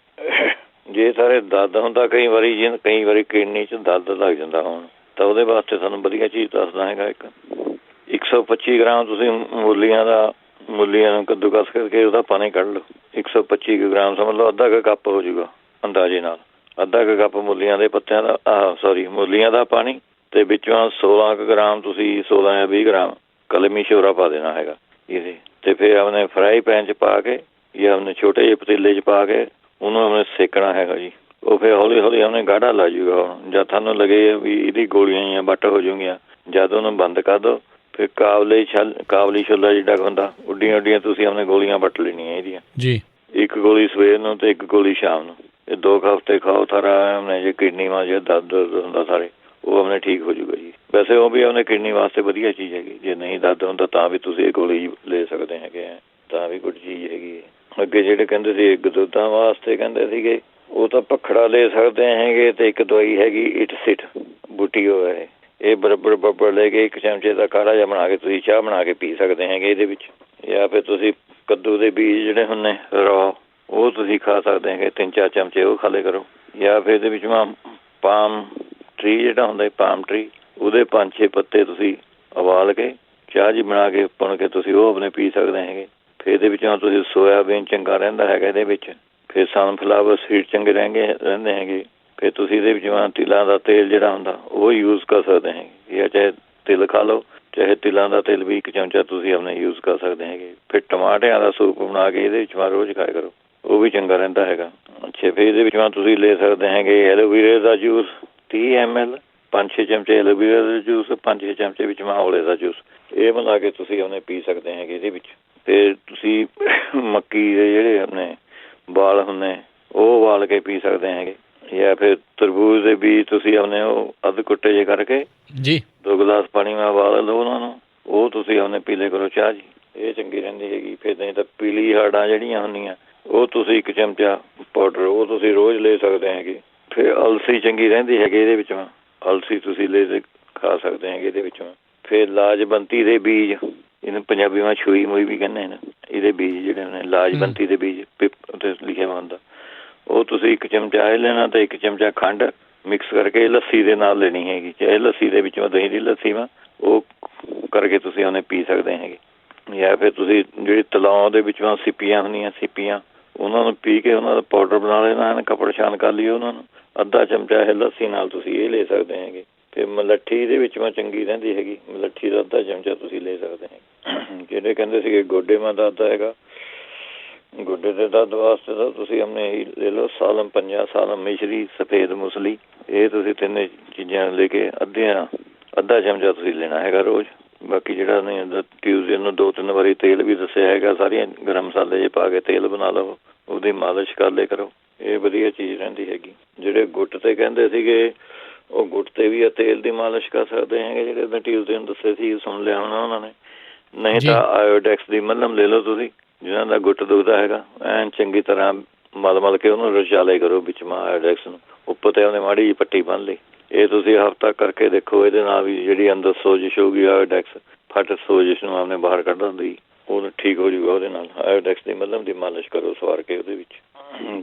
ਜੇ ਸਾਰੇ ਦਰਦ ਹੁੰਦਾ ਕਈ ਵਾਰੀ ਕਿਡਨੀ 'ਚ ਦਰਦ ਲੱਗ ਜਾਂਦਾ ਹੁਣ, ਤਾਂ ਉਹਦੇ ਵਾਸਤੇ ਤੁਹਾਨੂੰ ਵਧੀਆ ਚੀਜ਼ ਦੱਸਦਾ ਹੈਗਾ। 125 ਗ੍ਰਾਮ ਤੁਸੀਂ ਮੂਲੀਆਂ ਨੂੰ ਕੱਦੂਕਸ ਕਰਕੇ ਉਹਦਾ ਪਾਣੀ ਕੱਢ ਲਓ। 125 ਗ੍ਰਾਮ ਸਮਝ ਲਓ, ਅੱਧਾ ਕੁ ਕੱਪ ਹੋ ਜਾਊਗਾ ਅੰਦਾਜ਼ੇ ਨਾਲ। ਅੱਧਾ ਕੁ ਕੱਪ ਮੂਲੀਆਂ ਦੇ ਪੱਤਿਆਂ ਦਾ ਮੂਲੀਆਂ ਦਾ ਪਾਣੀ, ਅਤੇ ਵਿੱਚੋਂ 16 ਗ੍ਰਾਮ ਤੁਸੀਂ 16 ਜਾਂ 20 ਗ੍ਰਾਮ ਕਲਮੀ ਸ਼ੋਰਾ ਪਾ ਦੇਣਾ ਹੈਗਾ ਇਹਦੇ। ਅਤੇ ਫਿਰ ਆਪਣੇ ਫਰਾਈ ਪੈਨ 'ਚ ਪਾ ਕੇ ਜਾਂ ਆਪਣੇ ਛੋਟੇ ਜਿਹੇ ਪਤੀਲੇ 'ਚ ਪਾ ਕੇ ਉਹਨੂੰ ਆਪਣੇ ਸੇਕਣਾ ਹੈਗਾ ਜੀ। ਉਹ ਫਿਰ ਹੌਲੀ ਹੌਲੀ ਆਪਣੇ ਗਾੜਾ ਲਾ ਜੂਗਾ। ਹੁਣ ਜਦ ਤੁਹਾਨੂੰ ਲੱਗੇ ਵੀ ਇਹਦੀ ਗੋਲੀਆਂ ਜਾਂ ਵੱਟ ਹੋ ਜੂਗੀਆਂ, ਜਦ ਉਹਨੂੰ ਬੰਦ ਕਰ ਦਿਓ। ਫਿਰ ਕਾਬਲੀ ਛੋਲਾ ਜਿਹੜਾ ਹੁੰਦਾ, ਉੱਡੀਆਂ ਤੁਸੀਂ ਆਪਣੇ ਗੋਲੀਆਂ ਵੱਟ ਲੈਣੀਆਂ ਇਹਦੀਆਂ ਜੀ। 1 ਗੋਲੀ ਸਵੇਰ ਨੂੰ ਅਤੇ 1 ਗੋਲੀ ਸ਼ਾਮ ਨੂੰ। ਇਹ 2 ਹਫ਼ਤੇ ਖਾਓ, ਸਾਰਾ ਆਪਣੇ ਜੇ ਕਿਡਨੀ ਮਾਂ ਜੇ ਦਰਦ ਹੁੰਦਾ ਸਾਰੇ ਉਹ ਆਪਣੇ ਠੀਕ ਹੋ ਜੂਗਾ ਜੀ। ਵੈਸੇ ਉਹ ਵੀ ਆਪਣੇ ਕਿਡਨੀ ਵਾਸਤੇ ਵਧੀਆ ਚੀਜ਼ ਹੈਗੀ। ਜੇ ਨਹੀਂ ਦਰਦ ਹੁੰਦਾ ਤਾਂ ਵੀ ਤੁਸੀਂ ਇਹ ਗੋਲੀ ਲੈ ਸਕਦੇ ਹੈਗੇ ਆ, ਤਾਂ ਵੀ ਗੁੱਡ ਚੀਜ਼ ਹੈਗੀ। ਅੱਗੇ ਜਿਹੜੇ ਕਹਿੰਦੇ ਸੀ ਦੁੱਧਾਂ ਵਾਸਤੇ ਕਹਿੰਦੇ ਸੀਗੇ, ਉਹ ਤਾਂ ਭਖੜਾ ਲੈ ਸਕਦੇ ਹੈਗੇ। ਤੇ ਇੱਕ ਦਵਾਈ ਹੈਗੀ ਇਟ ਸਿਟ ਬੂਟੀ ਹੈ, ਇਹ ਬਰਾਬਰ ਲੈ ਕੇ 1 ਚਮਚੇ ਦਾ ਕਾੜਾ ਜਿਹਾ ਬਣਾ ਕੇ ਤੁਸੀਂ ਚਾਹ ਬਣਾ ਕੇ ਪੀ ਸਕਦੇ ਹੈਗੇ ਇਹਦੇ ਵਿੱਚ। ਜਾਂ ਫਿਰ ਤੁਸੀਂ ਕੱਦੂ ਦੇ ਬੀਜ ਜਿਹੜੇ ਹੁੰਦੇ ਰॉ, ਉਹ ਤੁਸੀਂ ਖਾ ਸਕਦੇ ਹੈਗੇ 3-4 ਚਮਚੇ ਉਹ ਖਾ ਲਿਆ ਕਰੋ। ਜਾਂ ਫਿਰ ਇਹਦੇ ਵਿੱਚ ਪਾਮ ਟਰੀ ਜਿਹੜਾ ਹੁੰਦਾ ਪਾਮ ਟਰੀ, ਉਹਦੇ 5-6 ਪੱਤੇ ਤੁਸੀਂ ਉਬਾਲ ਕੇ ਚਾਹ ਜੀ ਬਣਾ ਕੇ ਪੁਣ ਕੇ ਤੁਸੀਂ ਉਹ ਆਪਣੇ ਪੀ ਸਕਦੇ ਹੈਗੇ। ਫਿਰ ਇਹਦੇ ਵਿੱਚ ਤੁਸੀਂ ਸੋਇਆਬੀਨ ਚੰਗਾ ਰਹਿੰਦਾ ਹੈਗਾ ਇਹਦੇ ਵਿੱਚ। ਫਿਰ ਸਨਫਲਾਵਰ ਸੀਡ ਚੰਗੇ ਰਹਿੰਦੇ ਹੈਗੇ। ਫਿਰ ਤੁਸੀਂ ਇਹਦੇ ਵਿੱਚ ਤਿਲਾਂ ਦਾ ਤੇਲ ਜਿਹੜਾ ਹੁੰਦਾ ਉਹ ਯੂਜ਼ ਕਰ ਸਕਦੇ ਹੈਗੇ। ਜਾਂ ਚਾਹੇ ਤਿਲ ਖਾ ਲਓ, ਚਾਹੇ ਤਿਲਾਂ ਦਾ ਤੇਲ ਵੀ 1 ਚਮਚਾ ਤੁਸੀਂ ਆਪਣੇ ਯੂਜ਼ ਕਰ ਸਕਦੇ ਹੈਗੇ। ਫਿਰ ਟਮਾਟਿਆਂ ਦਾ ਸੂਪ ਬਣਾ ਕੇ ਇਹਦੇ ਵਿੱਚ ਰੋਜ਼ ਖਾਇਆ ਕਰੋ, ਉਹ ਵੀ ਚੰਗਾ ਰਹਿੰਦਾ ਹੈਗਾ। ਅੱਛਾ, ਫਿਰ ਇਹਦੇ ਵਿੱਚ ਤੁਸੀਂ ਲੈ ਸਕਦੇ ਹੈਗੇ ਐਲੋਵੀਰਾ ਦਾ ਜੂਸ 30 ml, 5-6 ਚਮਚੇ ਐਲੋਵੀਰਾ ਦਾ ਜੂਸ, 5-6 ਚਮਚੇ ਵਿੱਚ ਔਲੇ ਦਾ ਜੂਸ, ਇਹ ਬਣਾ ਕੇ ਤੁਸੀਂ ਆਪਣੇ ਪੀ ਸਕਦੇ ਹੈਗੇ ਇਹਦੇ ਵਿੱਚ। ਫਿਰ ਤੁਸੀਂ ਮੱਕੀ ਦੇ ਜਿਹੜੇ ਆਪਣੇ ਵਾਲ ਹੁੰਦੇ ਉਹ ਉਬਾਲ ਕੇ ਪੀ ਸਕਦੇ ਹੈਗੇ। ਜਾਂ ਫਿਰ ਤਰਬੂਜ਼ ਦੇ ਬੀਜ ਤੁਸੀਂ ਆਪਣੇ ਉਹ ਅੱਧ ਕੁੱਟੇ ਜਿਹੇ ਕਰਕੇ ਜੀ 2 ਗਲਾਸ ਪਾਣੀ ਮੈਂ ਉਬਾਲ ਲਓ ਉਹਨਾਂ ਨੂੰ, ਉਹ ਤੁਸੀਂ ਆਪਣੇ ਪੀ ਲਿਆ ਕਰੋ ਚਾਹ ਜੀ, ਇਹ ਚੰਗੀ ਰਹਿੰਦੀ ਹੈਗੀ। ਫਿਰ ਨਹੀਂ ਤਾਂ ਪੀਲੀ ਹਾੜਾਂ ਜਿਹੜੀਆਂ ਹੁੰਦੀਆਂ ਉਹ ਤੁਸੀਂ 1 ਚਮਚਾ ਪਾਊਡਰ ਉਹ ਤੁਸੀਂ ਰੋਜ਼ ਲੈ ਸਕਦੇ ਹੈਗੇ। ਫਿਰ ਅਲਸੀ ਚੰਗੀ ਰਹਿੰਦੀ ਹੈਗੀ ਇਹਦੇ ਵਿੱਚੋਂ, ਅਲਸੀ ਤੁਸੀਂ ਲੈ ਖਾ ਸਕਦੇ ਹੈਗੇ ਇਹਦੇ ਵਿੱਚੋਂ। ਫਿਰ ਲਾਜਵੰਤੀ ਦੇ ਬੀਜ, ਇਹਨੂੰ ਪੰਜਾਬੀ ਵਿੱਚ ਛੂਈ ਮੂਈ ਵੀ ਕਹਿੰਦੇ ਨੇ, ਇਹਦੇ ਬੀਜ ਜਿਹੜੇ ਨੇ ਲਾਜਵੰਤੀ ਦੇ ਬੀਜ ਉੱਤੇ ਲਿਖਿਆ ਹੁੰਦਾ, ਉਹ ਤੁਸੀਂ 1 ਚਮਚਾ ਇਹ ਲੈਣਾ ਤੇ 1 ਚਮਚਾ ਖੰਡ ਮਿਕਸ ਕਰਕੇ ਲੱਸੀ ਦੇ ਨਾਲ ਲੈਣੀ ਹੈਗੀ। ਚਾਹੇ ਲੱਸੀ ਦੇ ਵਿੱਚੋਂ ਦਹੀਂ ਦੀ ਲੱਸੀ ਉਹ ਕਰਕੇ ਤੁਸੀਂ ਉਹਨੇ ਪੀ ਸਕਦੇ ਹੈਗੇ। ਜਾਂ ਫਿਰ ਤੁਸੀਂ ਜਿਹੜੀ ਤਲਾਉ ਦੇ ਵਿੱਚੋਂ ਸਿੱਪੀਆਂ ਹੁੰਦੀਆਂ, ਸਿੱਪੀਆਂ ਉਹਨਾਂ ਨੂੰ ਪੀ ਕੇ ਉਹਨਾਂ ਦਾ ਪਾਊਡਰ ਬਣਾ ਲੈਣਾ, ਕੱਪੜ ਛਾਣ ਕਰ ਲਈ ਉਹਨਾਂ ਨੂੰ, ਅੱਧਾ ਚਮਚਾ ਇਹ ਲੱਸੀ ਨਾਲ ਤੁਸੀਂ ਇਹ ਲੈ ਸਕਦੇ ਹੈਗੇ। ਫਿਰ ਮਲੱਠੀ ਦੇ ਵਿੱਚ ਚੰਗੀ ਰਹਿੰਦੀ ਹੈਗੀ, ਮਲੱਠੀ ਦਾ ਅੱਧਾ ਚਮਚਾ ਤੁਸੀਂ ਲੈ ਸਕਦੇ ਹੈਗੇ। ਜਿਹੜੇ ਕਹਿੰਦੇ ਸੀਗੇ ਗੋਡੇ ਦਰਦ ਹੈਗਾ, ਗੋਡੇ ਦੇ ਦਰਦ ਵਾਸਤੇ ਤਾਂ ਤੁਸੀਂ ਆਪਣੇ ਹੀ ਲੈ ਲਓ ਸਾਲਮ ਪੰਜਾ, ਸਾਲਮ ਮਿਸ਼ਰੀ, ਸਫੇਦ ਮੁਸਲੀ, ਇਹ ਤੁਸੀਂ 3 ਚੀਜ਼ਾਂ ਲੈ ਕੇ ਅੱਧਾ ਚਮਚਾ ਤੁਸੀਂ ਲੈਣਾ ਹੈਗਾ ਰੋਜ਼। ਬਾਕੀ ਜਿਹੜਾ ਨਹੀਂ ਟਿਊਜ਼ਡੇ ਨੂੰ 2-3 ਵਾਰੀ ਤੇਲ ਵੀ ਦੱਸਿਆ ਹੈਗਾ, ਸਾਰੀਆਂ ਗਰਮ ਮਸਾਲੇ ਜੇ ਪਾ ਕੇ ਤੇਲ ਬਣਾ ਲਓ, ਉਹਦੀ ਮਾਲਿਸ਼ ਕਰ ਲਿਆ ਕਰੋ, ਇਹ ਵਧੀਆ ਚੀਜ਼ ਰਹਿੰਦੀ ਹੈਗੀ। ਜਿਹੜੇ ਗੁੱਟ 'ਤੇ ਕਹਿੰਦੇ ਸੀਗੇ ਉਹ ਗੁੱਟ 'ਤੇ ਵੀ ਤੇਲ ਦੀ ਮਾਲਿਸ਼ ਕਰ ਸਕਦੇ ਹੈਗੇ, ਜਿਹੜੇ ਟਿਊਜ਼ਡੇ ਨੂੰ ਦੱਸੇ ਸੀ, ਸੁਣ ਲਿਆ ਹੋਣਾ ਉਹਨਾਂ ਨੇ। ਨਹੀਂ ਤਾਂ ਆਇਓਡੈਕਸ ਦੀ ਮੱਲਮ ਲੈ ਲਓ ਤੁਸੀਂ, ਜਿਹਨਾਂ ਦਾ ਗੁੱਟ ਦੁਖਦਾ ਹੈਗਾ, ਐਨ ਚੰਗੀ ਤਰ੍ਹਾਂ ਮਲ ਕੇ ਉਹਨੂੰ ਰਚਾ ਲਿਆ ਕਰੋ ਵਿੱਚ ਆਇਓਡੈਕਸ ਨੂੰ, ਉੱਪਰ 'ਤੇ ਉਹਨੇ ਮਾੜੀ ਜਿਹੀ ਪੱਟੀ ਬੰਨ੍ਹ ਲਈ। ਇਹ ਤੁਸੀਂ ਹਫ਼ਤਾ ਕਰਕੇ ਦੇਖੋ, ਇਹਦੇ ਨਾਲ ਵੀ ਜਿਹੜੀ ਅੰਦਰ ਸੋਜਿਸ਼ ਹੋਊਗੀ ਆਇਓਡੈਕਸ ਫਟ ਸੋਜਿਸ਼ ਨੂੰ ਆਪਣੇ ਬਾਹਰ ਕੱਢ ਦਿੰਦੀ, ਉਹ ਠੀਕ ਹੋ ਜਾਊਗਾ ਉਹਦੇ ਨਾਲ। ਆਇਓਡੈਕਸ ਦੀ ਮੱਲਮ ਦੀ ਮਾਲਿਸ਼ ਕਰੋ ਸਵਾਰ ਕੇ ਉਹਦੇ ਵਿੱਚ।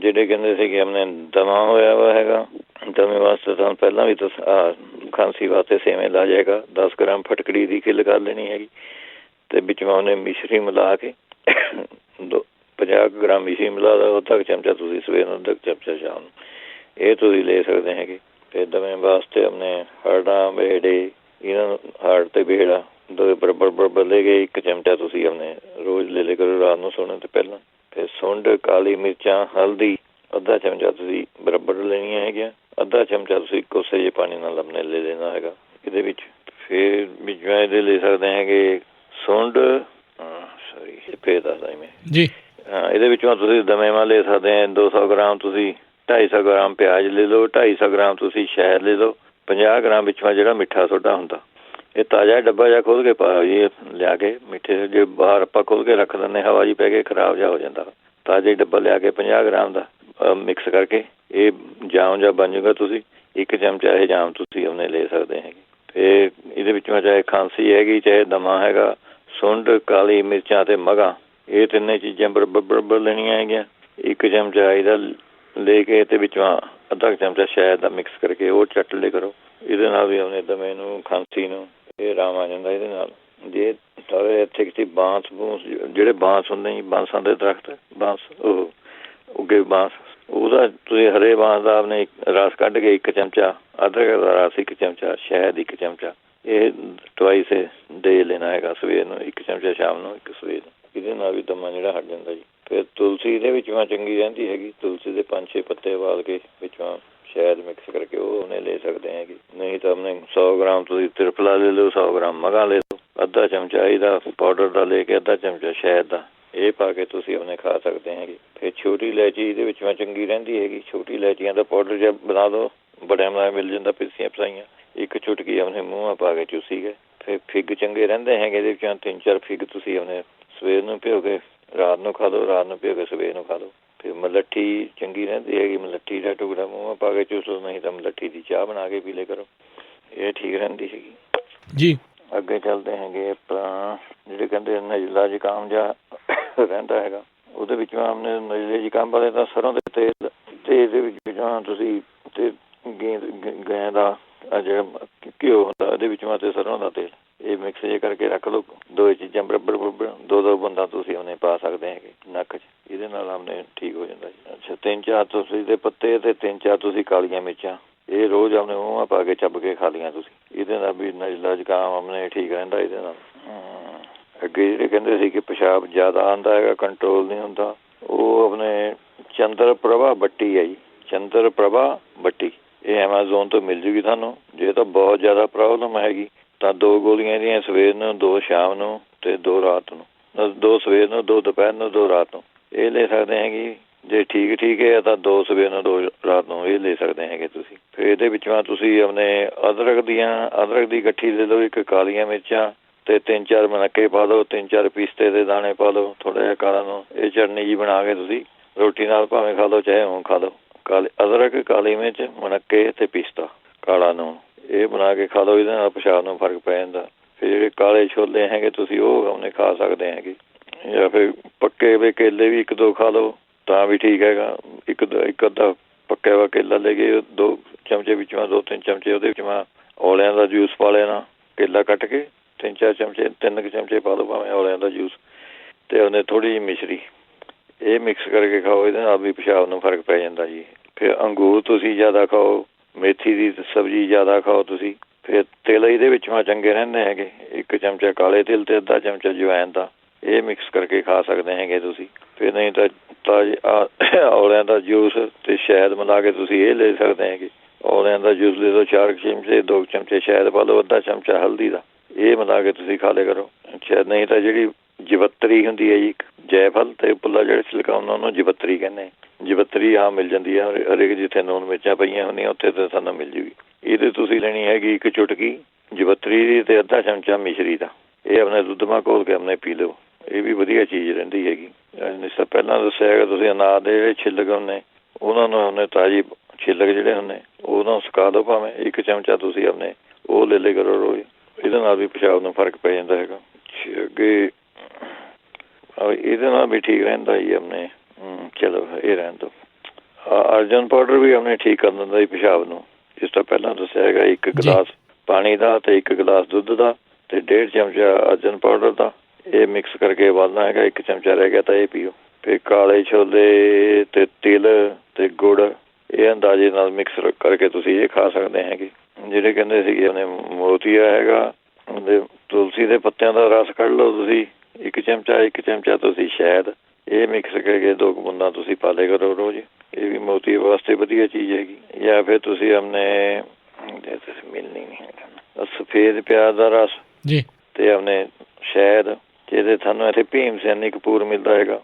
ਜਿਹੜੇ ਕਹਿੰਦੇ ਸੀ ਕਿ ਆਪਣੇ ਦਮਾ ਹੋਇਆ ਵਾ ਹੈਗਾ, ਦਮੇ ਵਾਸਤੇ ਤਾਂ ਪਹਿਲਾਂ ਵੀ ਖਾਂਸੀ ਵਾਸਤੇ ਸੇਵੇਂ ਲਾ ਜਾਏਗਾ, 10 ਗ੍ਰਾਮ ਫਟਕੜੀ ਦੀ ਖਿੱਲ ਕਰ ਲੈਣੀ ਹੈਗੀ ਤੇ ਵਿੱਚੋਂ ਉਹਨੇ ਮਿਸ਼ਰੀ ਮਿਲਾ ਕੇ 50 ਗ੍ਰਾਮ ਮਿਸ਼ਰੀ ਮਿਲਾ ਦਿਓ, ਅੱਧਾ ਚਮਚਾ ਤੁਸੀਂ ਸਵੇਰ ਨੂੰ, ਅੱਧਾ ਚਮਚਾ ਸ਼ਾਮ ਨੂੰ, ਇਹ ਤੁਸੀਂ ਲੈ ਸਕਦੇ ਹੈਗੇ। ਫਿਰ ਦਮੇ ਵਾਸਤੇ ਆਪਣੇ ਹਾਰਟਾਂ ਬੇੜੇ, ਇਹਨਾਂ ਨੂੰ ਹਾਰਟ ਤੇ ਬੇੜਾ ਬਰਾਬਰ ਲੈ ਕੇ 1 ਚਮਚਾ ਤੁਸੀਂ ਆਪਣੇ ਰੋਜ਼ ਲੈ ਲਿਆ ਕਰੋ ਰਾਤ ਨੂੰ ਸੌਣ ਤੋਂ ਪਹਿਲਾਂ। ਫਿਰ ਸੁੰਡ, ਕਾਲੀ ਮਿਰਚਾਂ, ਹਲਦੀ ਅੱਧਾ ਚਮਚਾ ਤੁਸੀਂ ਬਰਾਬਰ ਲੈਣੀਆਂ ਹੈਗੀਆਂ, ਅੱਧਾ ਚਮਚਾ ਤੁਸੀਂ ਕੋਸੇ ਜਿਹੇ ਪਾਣੀ ਨਾਲ ਆਪਣੇ ਲੈ ਲੈਣਾ ਹੈਗਾ ਇਹਦੇ ਵਿੱਚ। ਫਿਰ ਵਿੱਚੋਂ ਇਹਦੇ ਲੈ ਸਕਦੇ ਹੈਗੇ ਸੁੰਡ, ਫਿਰ ਦੱਸਦਾ ਮੈਂ ਜੀ, ਹਾਂ, ਇਹਦੇ ਵਿੱਚੋਂ ਤੁਸੀਂ ਦਮੇਵਾਂ ਲੈ ਸਕਦੇ ਹੈ 200 ਗ੍ਰਾਮ, ਤੁਸੀਂ 250 ਗ੍ਰਾਮ ਪਿਆਜ਼ ਲੈ ਲਓ, 250 ਗ੍ਰਾਮ ਤੁਸੀਂ ਸ਼ਹਿਦ ਲੈ ਲਓ, 50 ਗ੍ਰਾਮ ਵਿੱਚੋਂ ਜਿਹੜਾ ਮਿੱਠਾ ਸੋਡਾ ਹੁੰਦਾ, ਇਹ ਤਾਜ਼ਾ ਡੱਬਾ ਜਿਹਾ ਖੋਲ ਕੇ ਪਾਓ ਜੀ ਲਿਆ ਕੇ ਮਿੱਠੇ, ਜੇ ਬਾਹਰ ਆਪਾਂ ਖੋਲ ਕੇ ਰੱਖ ਦਿੰਦੇ ਹਵਾ ਜੀ ਪੈ ਕੇ ਖਰਾਬ ਜਿਹਾ ਹੋ ਜਾਂਦਾ। ਤਾਜ਼ਾ ਡੱਬਾ ਲਿਆ ਕੇ 50 ਗ੍ਰਾਮ ਦਾ ਮਿਕਸ ਕਰਕੇ ਇਹ ਜਾਮ ਜਿਹਾ ਬਣ ਜਾਊਗਾ, ਤੁਸੀਂ 1 ਚਮਚਾ ਇਹ ਜਾਮ ਤੁਸੀਂ ਉਹਨੇ ਲੈ ਸਕਦੇ ਹੈਗੇ। ਫਿਰ ਇਹਦੇ ਵਿੱਚੋਂ ਚਾਹੇ ਖਾਂਸੀ ਹੈਗੀ, ਚਾਹੇ ਦਮਾ ਹੈਗਾ, ਸੁੰਡ, ਕਾਲੀ ਮਿਰਚਾਂ ਅਤੇ ਮਗਾਂ, ਇਹ 3 ਚੀਜ਼ਾਂ ਬਰਾਬਰ ਲੈਣੀਆਂ ਹੈਗੀਆਂ। 1 ਚਮਚਾ ਇਹਦਾ ਲੈ ਕੇ ਤੇ ਵਿੱਚੋਂ ਅੱਧਾ ਚਮਚਾ ਸ਼ਹਿਦ ਦਾ ਮਿਕਸ ਕਰਕੇ ਉਹ ਚੱਟ ਲਿਆ ਕਰੋ, ਇਹਦੇ ਨਾਲ ਵੀ ਆਪਣੇ ਦਮੇ ਨੂੰ, ਖਾਂਸੀ ਨੂੰ ਇਹ ਆਰਾਮ ਆ ਜਾਂਦਾ ਇਹਦੇ ਨਾਲ। ਜੇ ਸਾਰੇ ਇੱਥੇ ਕਿਸੇ ਬਾਂਸ ਬੂਸ, ਜਿਹੜੇ ਬਾਂਸ ਹੁੰਦੇ ਜੀ, ਬਾਂਸਾਂ ਦੇ ਦਰਖਤ, ਬਾਂਸ ਉਹ ਉੱਗੇ ਬਾਂਸ, ਉਹਦਾ ਤੁਸੀਂ ਹਰੇ ਬਾਂਸ ਦਾ ਆਪਣੇ ਰਸ ਕੱਢ ਕੇ 1 ਚਮਚਾ, ਅਦਰਕ ਦਾ ਰਸ 1 ਚਮਚਾ, ਸ਼ਹਿਦ 1 ਚਮਚਾ, ਇਹ ਟਵਾਈਸ ਦੇ ਲੈਣਾ ਹੈਗਾ, ਸਵੇਰ ਨੂੰ 1 ਚਮਚਾ, ਸ਼ਾਮ ਨੂੰ 1 ਸਵੇਰ ਨੂੰ, ਇਹਦੇ ਨਾਲ ਵੀ ਦਮਾ ਜਿਹੜਾ ਹਟ ਜਾਂਦਾ ਜੀ। ਫਿਰ ਤੁਲਸੀ ਦੇ ਵਿੱਚੋਂ ਚੰਗੀ ਰਹਿੰਦੀ ਹੈਗੀ, ਤੁਲਸੀ ਦੇ 5-6 ਪੱਤੇ ਉਬਾਲ ਕੇ ਵਿੱਚੋਂ ਸ਼ਹਿਦ ਮਿਕਸ ਕਰਕੇ ਉਹ ਉਹਨੇ ਲੈ ਸਕਦੇ ਹੈਗੇ। ਨਹੀਂ ਤਾਂ ਆਪਣੇ 100 ਗ੍ਰਾਮ ਤੁਸੀਂ ਤ੍ਰਿਫਲਾ ਲੈ ਲਓ, 100 ਗ੍ਰਾਮ ਮਗਾਂ ਲੈ ਲਓ, ਅੱਧਾ ਚਮਚਾ ਇਹਦਾ ਪਾਊਡਰ ਦਾ ਲੈ ਕੇ ਅੱਧਾ ਚਮਚਾ ਸ਼ਹਿਦ ਦਾ, ਇਹ ਪਾ ਕੇ ਤੁਸੀਂ ਉਹਨੇ ਖਾ ਸਕਦੇ ਹੈਗੇ। ਫਿਰ ਛੋਟੀ ਇਲਾਇਚੀ ਇਹਦੇ ਵਿੱਚੋਂ ਚੰਗੀ ਰਹਿੰਦੀ ਹੈਗੀ, ਛੋਟੀ ਇਲਾਇਚੀਆਂ ਦਾ ਪਾਊਡਰ ਜਿਹਾ ਬਣਾ ਦਿਓ, ਬੜਿਆਂ ਨਾਲ ਮਿਲ ਜਾਂਦਾ, ਪਿਸੀਆਂ ਪਸਾਈਆਂ, ਇੱਕ ਚੁਟਕੀ ਆਪਣੇ ਮੂੰਹ ਪਾ ਕੇ ਚੂਸੀ ਗਏ। ਫਿਰ ਫਿੱਗ ਚੰਗੇ ਰਹਿੰਦੇ ਹੈਗੇ, ਇਹਦੇ ਵਿੱਚੋਂ 3-4 ਫਿੱਗ ਤੁਸੀਂ ਆਪਣੇ ਸਵੇਰ ਨੂੰ ਭਿਓ ਕੇ ਰਾਤ ਨੂੰ ਖਾ ਲਓ, ਰਾਤ ਨੂੰ ਭਿਓ ਕੇ ਸਵੇਰ ਨੂੰ ਖਾ ਲਓ। ਫਿਰ ਮਲੱਠੀ ਚੰਗੀ ਰਹਿੰਦੀ ਹੈਗੀ, ਮਲੱਠੀ ਦਾ ਟੁਕੜਾ ਮੂੰਹ ਪਾ ਕੇ ਚੂਸ ਲਓ, ਨਹੀਂ ਤਾਂ ਮਲੱਠੀ ਦੀ ਚਾਹ ਬਣਾ ਕੇ ਪੀ ਲਿਆ ਕਰੋ, ਇਹ ਠੀਕ ਰਹਿੰਦੀ ਹੈਗੀ ਜੀ। ਅੱਗੇ ਚੱਲਦੇ ਹੈਗੇ ਆਪਾਂ ਜਿਹੜੇ ਕਹਿੰਦੇ ਨਜ਼ਲਾ ਜ਼ੁਕਾਮ ਜਿਹਾ ਰਹਿੰਦਾ ਹੈਗਾ, ਉਹਦੇ ਵਿੱਚ ਆਪਣੇ ਨਜ਼ਲੇ ਜ਼ੁਕਾਮ ਵਾਲੇ ਤਾਂ ਸਰੋਂ ਦੇ ਤੇਲ ਤੇ ਇਹਦੇ ਵਿੱਚ ਤੁਸੀਂ ਤੇ ਗੈਂ ਦਾ ਜਿਹੜਾ ਘਿਓ ਹੁੰਦਾ ਇਹਦੇ ਵਿੱਚ ਤੇ ਸਰੋਂ ਦਾ ਤੇਲ, ਇਹ ਮਿਕਸ ਜੇ ਕਰਕੇ ਰੱਖ ਲਓ। ਦੋ ਚੀਜ਼ਾਂ ਬਰਾਬਰ ਦੋ ਬੰਦਾ ਤੁਸੀਂ ਉਹਨੇ ਪਾ ਸਕਦੇ ਹੈਗੇ ਨੱਕ 'ਚ, ਇਹਦੇ ਨਾਲ ਆਪਣੇ ਠੀਕ ਹੋ ਜਾਂਦਾ ਜੀ। ਅੱਛਾ 3-4 ਤੁਲਸੀ ਦੇ ਪੱਤੇ ਤੇ 3-4 ਤੁਸੀਂ ਕਾਲੀਆਂ ਮਿਰਚਾਂ, ਇਹ ਰੋਜ਼ ਆਪਣੇ ਮੂੰਹ ਪਾ ਕੇ ਚੱਬ ਕੇ ਖਾ ਲਈਆਂ ਤੁਸੀਂ, ਇਹਦੇ ਨਾਲ ਵੀ ਨਜ਼ਲਾ ਜ਼ੁਕਾਮ ਆਪਣੇ ਠੀਕ ਰਹਿੰਦਾ ਇਹਦੇ ਨਾਲ। ਅੱਗੇ ਜਿਹੜੇ ਕਹਿੰਦੇ ਸੀ ਕਿ ਪਿਸ਼ਾਬ ਜ਼ਿਆਦਾ ਆਉਂਦਾ ਹੈਗਾ, ਕੰਟਰੋਲ ਨਹੀਂ ਹੁੰਦਾ, ਉਹ ਆਪਣੇ ਚੰਦਰ ਪ੍ਰਭਾ ਬੱਟੀ ਹੈ ਜੀ, ਚੰਦਰ ਪ੍ਰਭਾ ਬੱਟੀ, ਇਹ ਐਮਾਜ਼ੋਨ ਤੋਂ ਮਿਲ ਜੂਗੀ ਤੁਹਾਨੂੰ। ਜੇ ਤਾਂ ਬਹੁਤ ਜ਼ਿਆਦਾ ਪ੍ਰੋਬਲਮ ਹੈਗੀ ਤਾਂ 2 ਗੋਲੀਆਂ ਇਹਦੀਆਂ ਸਵੇਰ ਨੂੰ, 2 ਸ਼ਾਮ ਨੂੰ ਤੇ 2 ਰਾਤ ਨੂੰ, 2 ਸਵੇਰ ਨੂੰ, 2 ਦੁਪਹਿਰ ਨੂੰ, 2 ਰਾਤ ਨੂੰ, ਇਹ ਲੈ ਸਕਦੇ ਹੈਗੇ। ਜੇ ਠੀਕ ਹੈ ਤਾਂ 2 ਸਵੇਰ ਨੂੰ, 2 ਰਾਤ ਨੂੰ, ਇਹ ਲੈ ਸਕਦੇ ਹੈਗੇ ਤੁਸੀਂ। ਫਿਰ ਇਹਦੇ ਵਿੱਚੋਂ ਤੁਸੀਂ ਆਪਣੇ ਅਦਰਕ ਦੀ ਗੱਠੀ ਲੈ ਲਓ, 1 ਕਾਲੀਆਂ ਮਿਰਚਾਂ ਤੇ 3-4 ਮਨੱਕੇ ਪਾ ਲਓ, 3-4 ਪਿਸਤੇ ਦੇ ਦਾਣੇ ਪਾ ਲਓ, ਥੋੜ੍ਹਾ ਜਿਹਾ ਕਾਲਾ ਨੂੰ, ਇਹ ਚਟਨੀ ਜੀ ਬਣਾ ਕੇ ਤੁਸੀਂ ਰੋਟੀ ਨਾਲ ਭਾਵੇਂ ਖਾ ਲਓ ਚਾਹੇ ਹੁਣ ਖਾ ਲਓ। ਅਦਰਕ, ਕਾਲੀ ਮਿਰਚ, ਮਨੱਕੇ ਤੇ ਪਿਸਤਾ, ਕਾਲਾ ਨੂਣ, ਇਹ ਬਣਾ ਕੇ ਖਾ ਲਓ, ਇਹਦੇ ਨਾਲ ਪਿਸ਼ਾਬ ਨੂੰ ਫਰਕ ਪੈ ਜਾਂਦਾ। ਫਿਰ ਜਿਹੜੇ ਕਾਲੇ ਛੋਲੇ ਹੈਗੇ ਤੁਸੀਂ ਉਹ ਆਪਣੇ ਖਾ ਸਕਦੇ ਹੈਗੇ, ਜਾਂ ਫਿਰ ਪੱਕੇ ਵੇ ਕੇਲੇ ਵੀ 1-2 ਖਾ ਲਓ ਤਾਂ ਵੀ ਠੀਕ ਹੈਗਾ। ਇੱਕ ਅੱਧਾ ਪੱਕਿਆ ਵਾ ਕੇਲਾ ਲੈ ਕੇ 2 ਚਮਚੇ ਵਿੱਚੋਂ 2-3 ਚਮਚੇ ਉਹਦੇ ਵਿੱਚ ਔਲਿਆਂ ਦਾ ਜੂਸ ਪਾ ਲੈਣਾ, ਕੇਲਾ ਕੱਟ ਕੇ 3-4 ਚਮਚੇ 3 ਚਮਚੇ ਪਾ ਲਓ ਭਾਵੇਂ ਔਲਿਆਂ ਦਾ ਜੂਸ, ਤੇ ਉਹਨੇ ਥੋੜ੍ਹੀ ਜਿਹੀ ਮਿਸ਼ਰੀ, ਇਹ ਮਿਕਸ ਕਰਕੇ ਖਾਓ, ਇਹਦੇ ਨਾਲ ਵੀ ਪਿਸ਼ਾਬ ਨੂੰ ਫਰਕ ਪੈ ਜਾਂਦਾ ਜੀ। ਫਿਰ ਅੰਗੂਰ ਤੁਸੀਂ ਜ਼ਿਆਦਾ ਖਾਓ, ਮੇਥੀ ਦੀ ਸਬਜ਼ੀ ਜ਼ਿਆਦਾ ਖਾਓ ਤੁਸੀਂ। ਫਿਰ ਤਿਲ ਇਹਦੇ ਵਿੱਚ ਚੰਗੇ ਰਹਿੰਦੇ ਹੈਗੇ, 1 ਚਮਚਾ ਕਾਲੇ ਤਿਲ ਤੇ ਅੱਧਾ ਚਮਚਾ ਜਵੈਣ ਦਾ, ਇਹ ਮਿਕਸ ਕਰਕੇ ਖਾ ਸਕਦੇ ਹੈਗੇ ਤੁਸੀਂ। ਫਿਰ ਨਹੀਂ ਤਾਂ ਔਲਿਆਂ ਦਾ ਜੂਸ ਤੇ ਸ਼ਹਿਦ ਮਿਲਾ ਕੇ ਤੁਸੀਂ ਇਹ ਲੈ ਸਕਦੇ ਹੈਗੇ। ਔਲਿਆਂ ਦਾ ਜੂਸ ਲੈ ਲਓ 4 ਚਮਚੇ, 2 ਚਮਚੇ ਸ਼ਹਿਦ ਪਾ ਲਓ, ਅੱਧਾ ਚਮਚਾ ਹਲਦੀ ਦਾ, ਇਹ ਮਿਲਾ ਕੇ ਤੁਸੀਂ ਖਾ ਲਿਆ ਕਰੋ। ਅੱਛਾ ਨਹੀਂ ਤਾਂ ਜਿਹੜੀ ਜਵੱਤਰੀ ਹੁੰਦੀ ਹੈ ਜੀ, ਜੈਫਲ ਤੇ ਉੱਪਰਲਾ ਜਿਹੜਾ ਛਿਲਕਾ ਹੁੰਦਾ ਉਹਨੂੰ ਜਵੱਤਰੀ ਕਹਿੰਦੇ। ਜਵੱਤਰੀ ਆਮ ਮਿਲ ਜਾਂਦੀ ਹੈ ਹਰੇਕ ਜਿੱਥੇ ਨੂਣ ਮਿਰਚਾਂ ਪਈਆਂ ਹੁੰਦੀਆਂ ਉੱਥੇ ਤਾਂ ਸਾਨੂੰ ਮਿਲ ਜੂਗੀ। ਇਹਦੇ ਤੁਸੀਂ ਲੈਣੀ ਹੈਗੀ 1 ਚੁਟਕੀ ਜਵੱਤਰੀ ਦੀ ਤੇ ਅੱਧਾ ਚਮਚਾ ਮਿਸ਼ਰੀ ਦਾ, ਇਹ ਆਪਣੇ ਦੁੱਧ ਮਾ ਘੋਲ ਕੇ ਆਪਣੇ ਪੀ ਲਓ, ਇਹ ਵੀ ਵਧੀਆ ਚੀਜ਼ ਰਹਿੰਦੀ ਹੈਗੀ। ਜਿਸ ਤਰ੍ਹਾਂ ਪਹਿਲਾਂ ਦੱਸਿਆ ਹੈਗਾ ਤੁਸੀਂ ਅਨਾਰ ਦੇ ਜਿਹੜੇ ਛਿੱਲਕ ਹੁੰਦੇ ਉਹਨਾਂ ਨੂੰ ਉਹਨੇ ਤਾਜ਼ੀ ਛਿੱਲਕ ਜਿਹੜੇ ਹੁੰਦੇ ਉਹਨਾਂ ਸੁਕਾ ਦਿਓ, ਭਾਵੇਂ 1 ਚਮਚਾ ਤੁਸੀਂ ਆਪਣੇ ਉਹ ਲੈ ਲਿਆ ਕਰੋ ਰੋਜ਼, ਇਹਦੇ ਨਾਲ ਵੀ ਪਿਸ਼ਾਬ ਨੂੰ ਫਰਕ ਪੈ ਜਾਂਦਾ ਹੈਗਾ। ਅੱਗੇ ਇਹਦੇ ਨਾਲ ਵੀ ਠੀਕ ਰਹਿੰਦਾ ਜੀ ਆਪਣੇ। ਚਲੋ ਇਹ ਰਹਿਣ ਦਿਓ। ਅਰਜਨ ਪਾਊਡਰ ਵੀ ਆਪਣੇ ਠੀਕ ਕਰ ਦਿੰਦਾ ਜੀ ਪਿਸ਼ਾਬ ਨੂੰ, ਜਿਸ ਤਰ੍ਹਾਂ ਪਹਿਲਾਂ ਦੱਸਿਆ ਹੈਗਾ 1 ਗਲਾਸ ਪਾਣੀ ਦਾ ਤੇ 1 ਗਲਾਸ ਦੁੱਧ ਦਾ ਤੇ 1.5 ਚਮਚਾ ਅਰਜਨ ਪਾਊਡਰ ਦਾ, ਇਹ ਮਿਕਸ ਕਰਕੇ ਉਬਾਲਣਾ ਹੈਗਾ, 1 ਚਮਚਾ ਰਹਿ ਗਿਆ ਤਾਂ ਇਹ ਪੀਓ। ਫਿਰ ਕਾਲੇ ਛੋਲੇ ਤੇ ਤਿਲ ਤੇ ਗੁੜ, ਇਹ ਅੰਦਾਜ਼ੇ ਨਾਲ ਮਿਕਸ ਕਰਕੇ ਤੁਸੀਂ ਇਹ ਖਾ ਸਕਦੇ ਹੈਗੇ। ਜਿਹੜੇ ਕਹਿੰਦੇ ਸੀਗੇ ਆਪਣੇ ਮੋਤੀਆ ਹੈਗਾ, ਉਹਦੇ ਤੁਲਸੀ ਦੇ ਪੱਤਿਆਂ ਦਾ ਰਸ ਕੱਢ ਲਓ ਤੁਸੀਂ 1 ਚਮਚਾ ਤੁਸੀਂ ਸ਼ਹਿਦ, ਇਹ ਮਿਕਸ ਕਰਕੇ 2 ਬੂੰਦਾਂ ਤੁਸੀਂ ਪਾ ਲਿਆ ਕਰੋ ਰੋਜ਼, ਇਹ ਵੀ ਮੋਤੀ ਵਾਸਤੇ ਵਧੀਆ ਚੀਜ਼ ਹੈਗੀ। ਜਾਂ ਫਿਰ ਤੁਸੀਂ ਆਪਣੇ ਮਿਲਣੀ ਨਹੀਂ ਸਫੇਦ ਪਿਆਜ਼ ਦਾ ਰਸ ਜੀ ਤੇ ਆਪਣੇ ਸ਼ਹਿਦ, ਜਿਹਦੇ ਤੁਹਾਨੂੰ ਇੱਥੇ ਭੀਮ ਸੈਨੀ ਕਪੂਰ ਮਿਲਦਾ ਹੈਗਾ,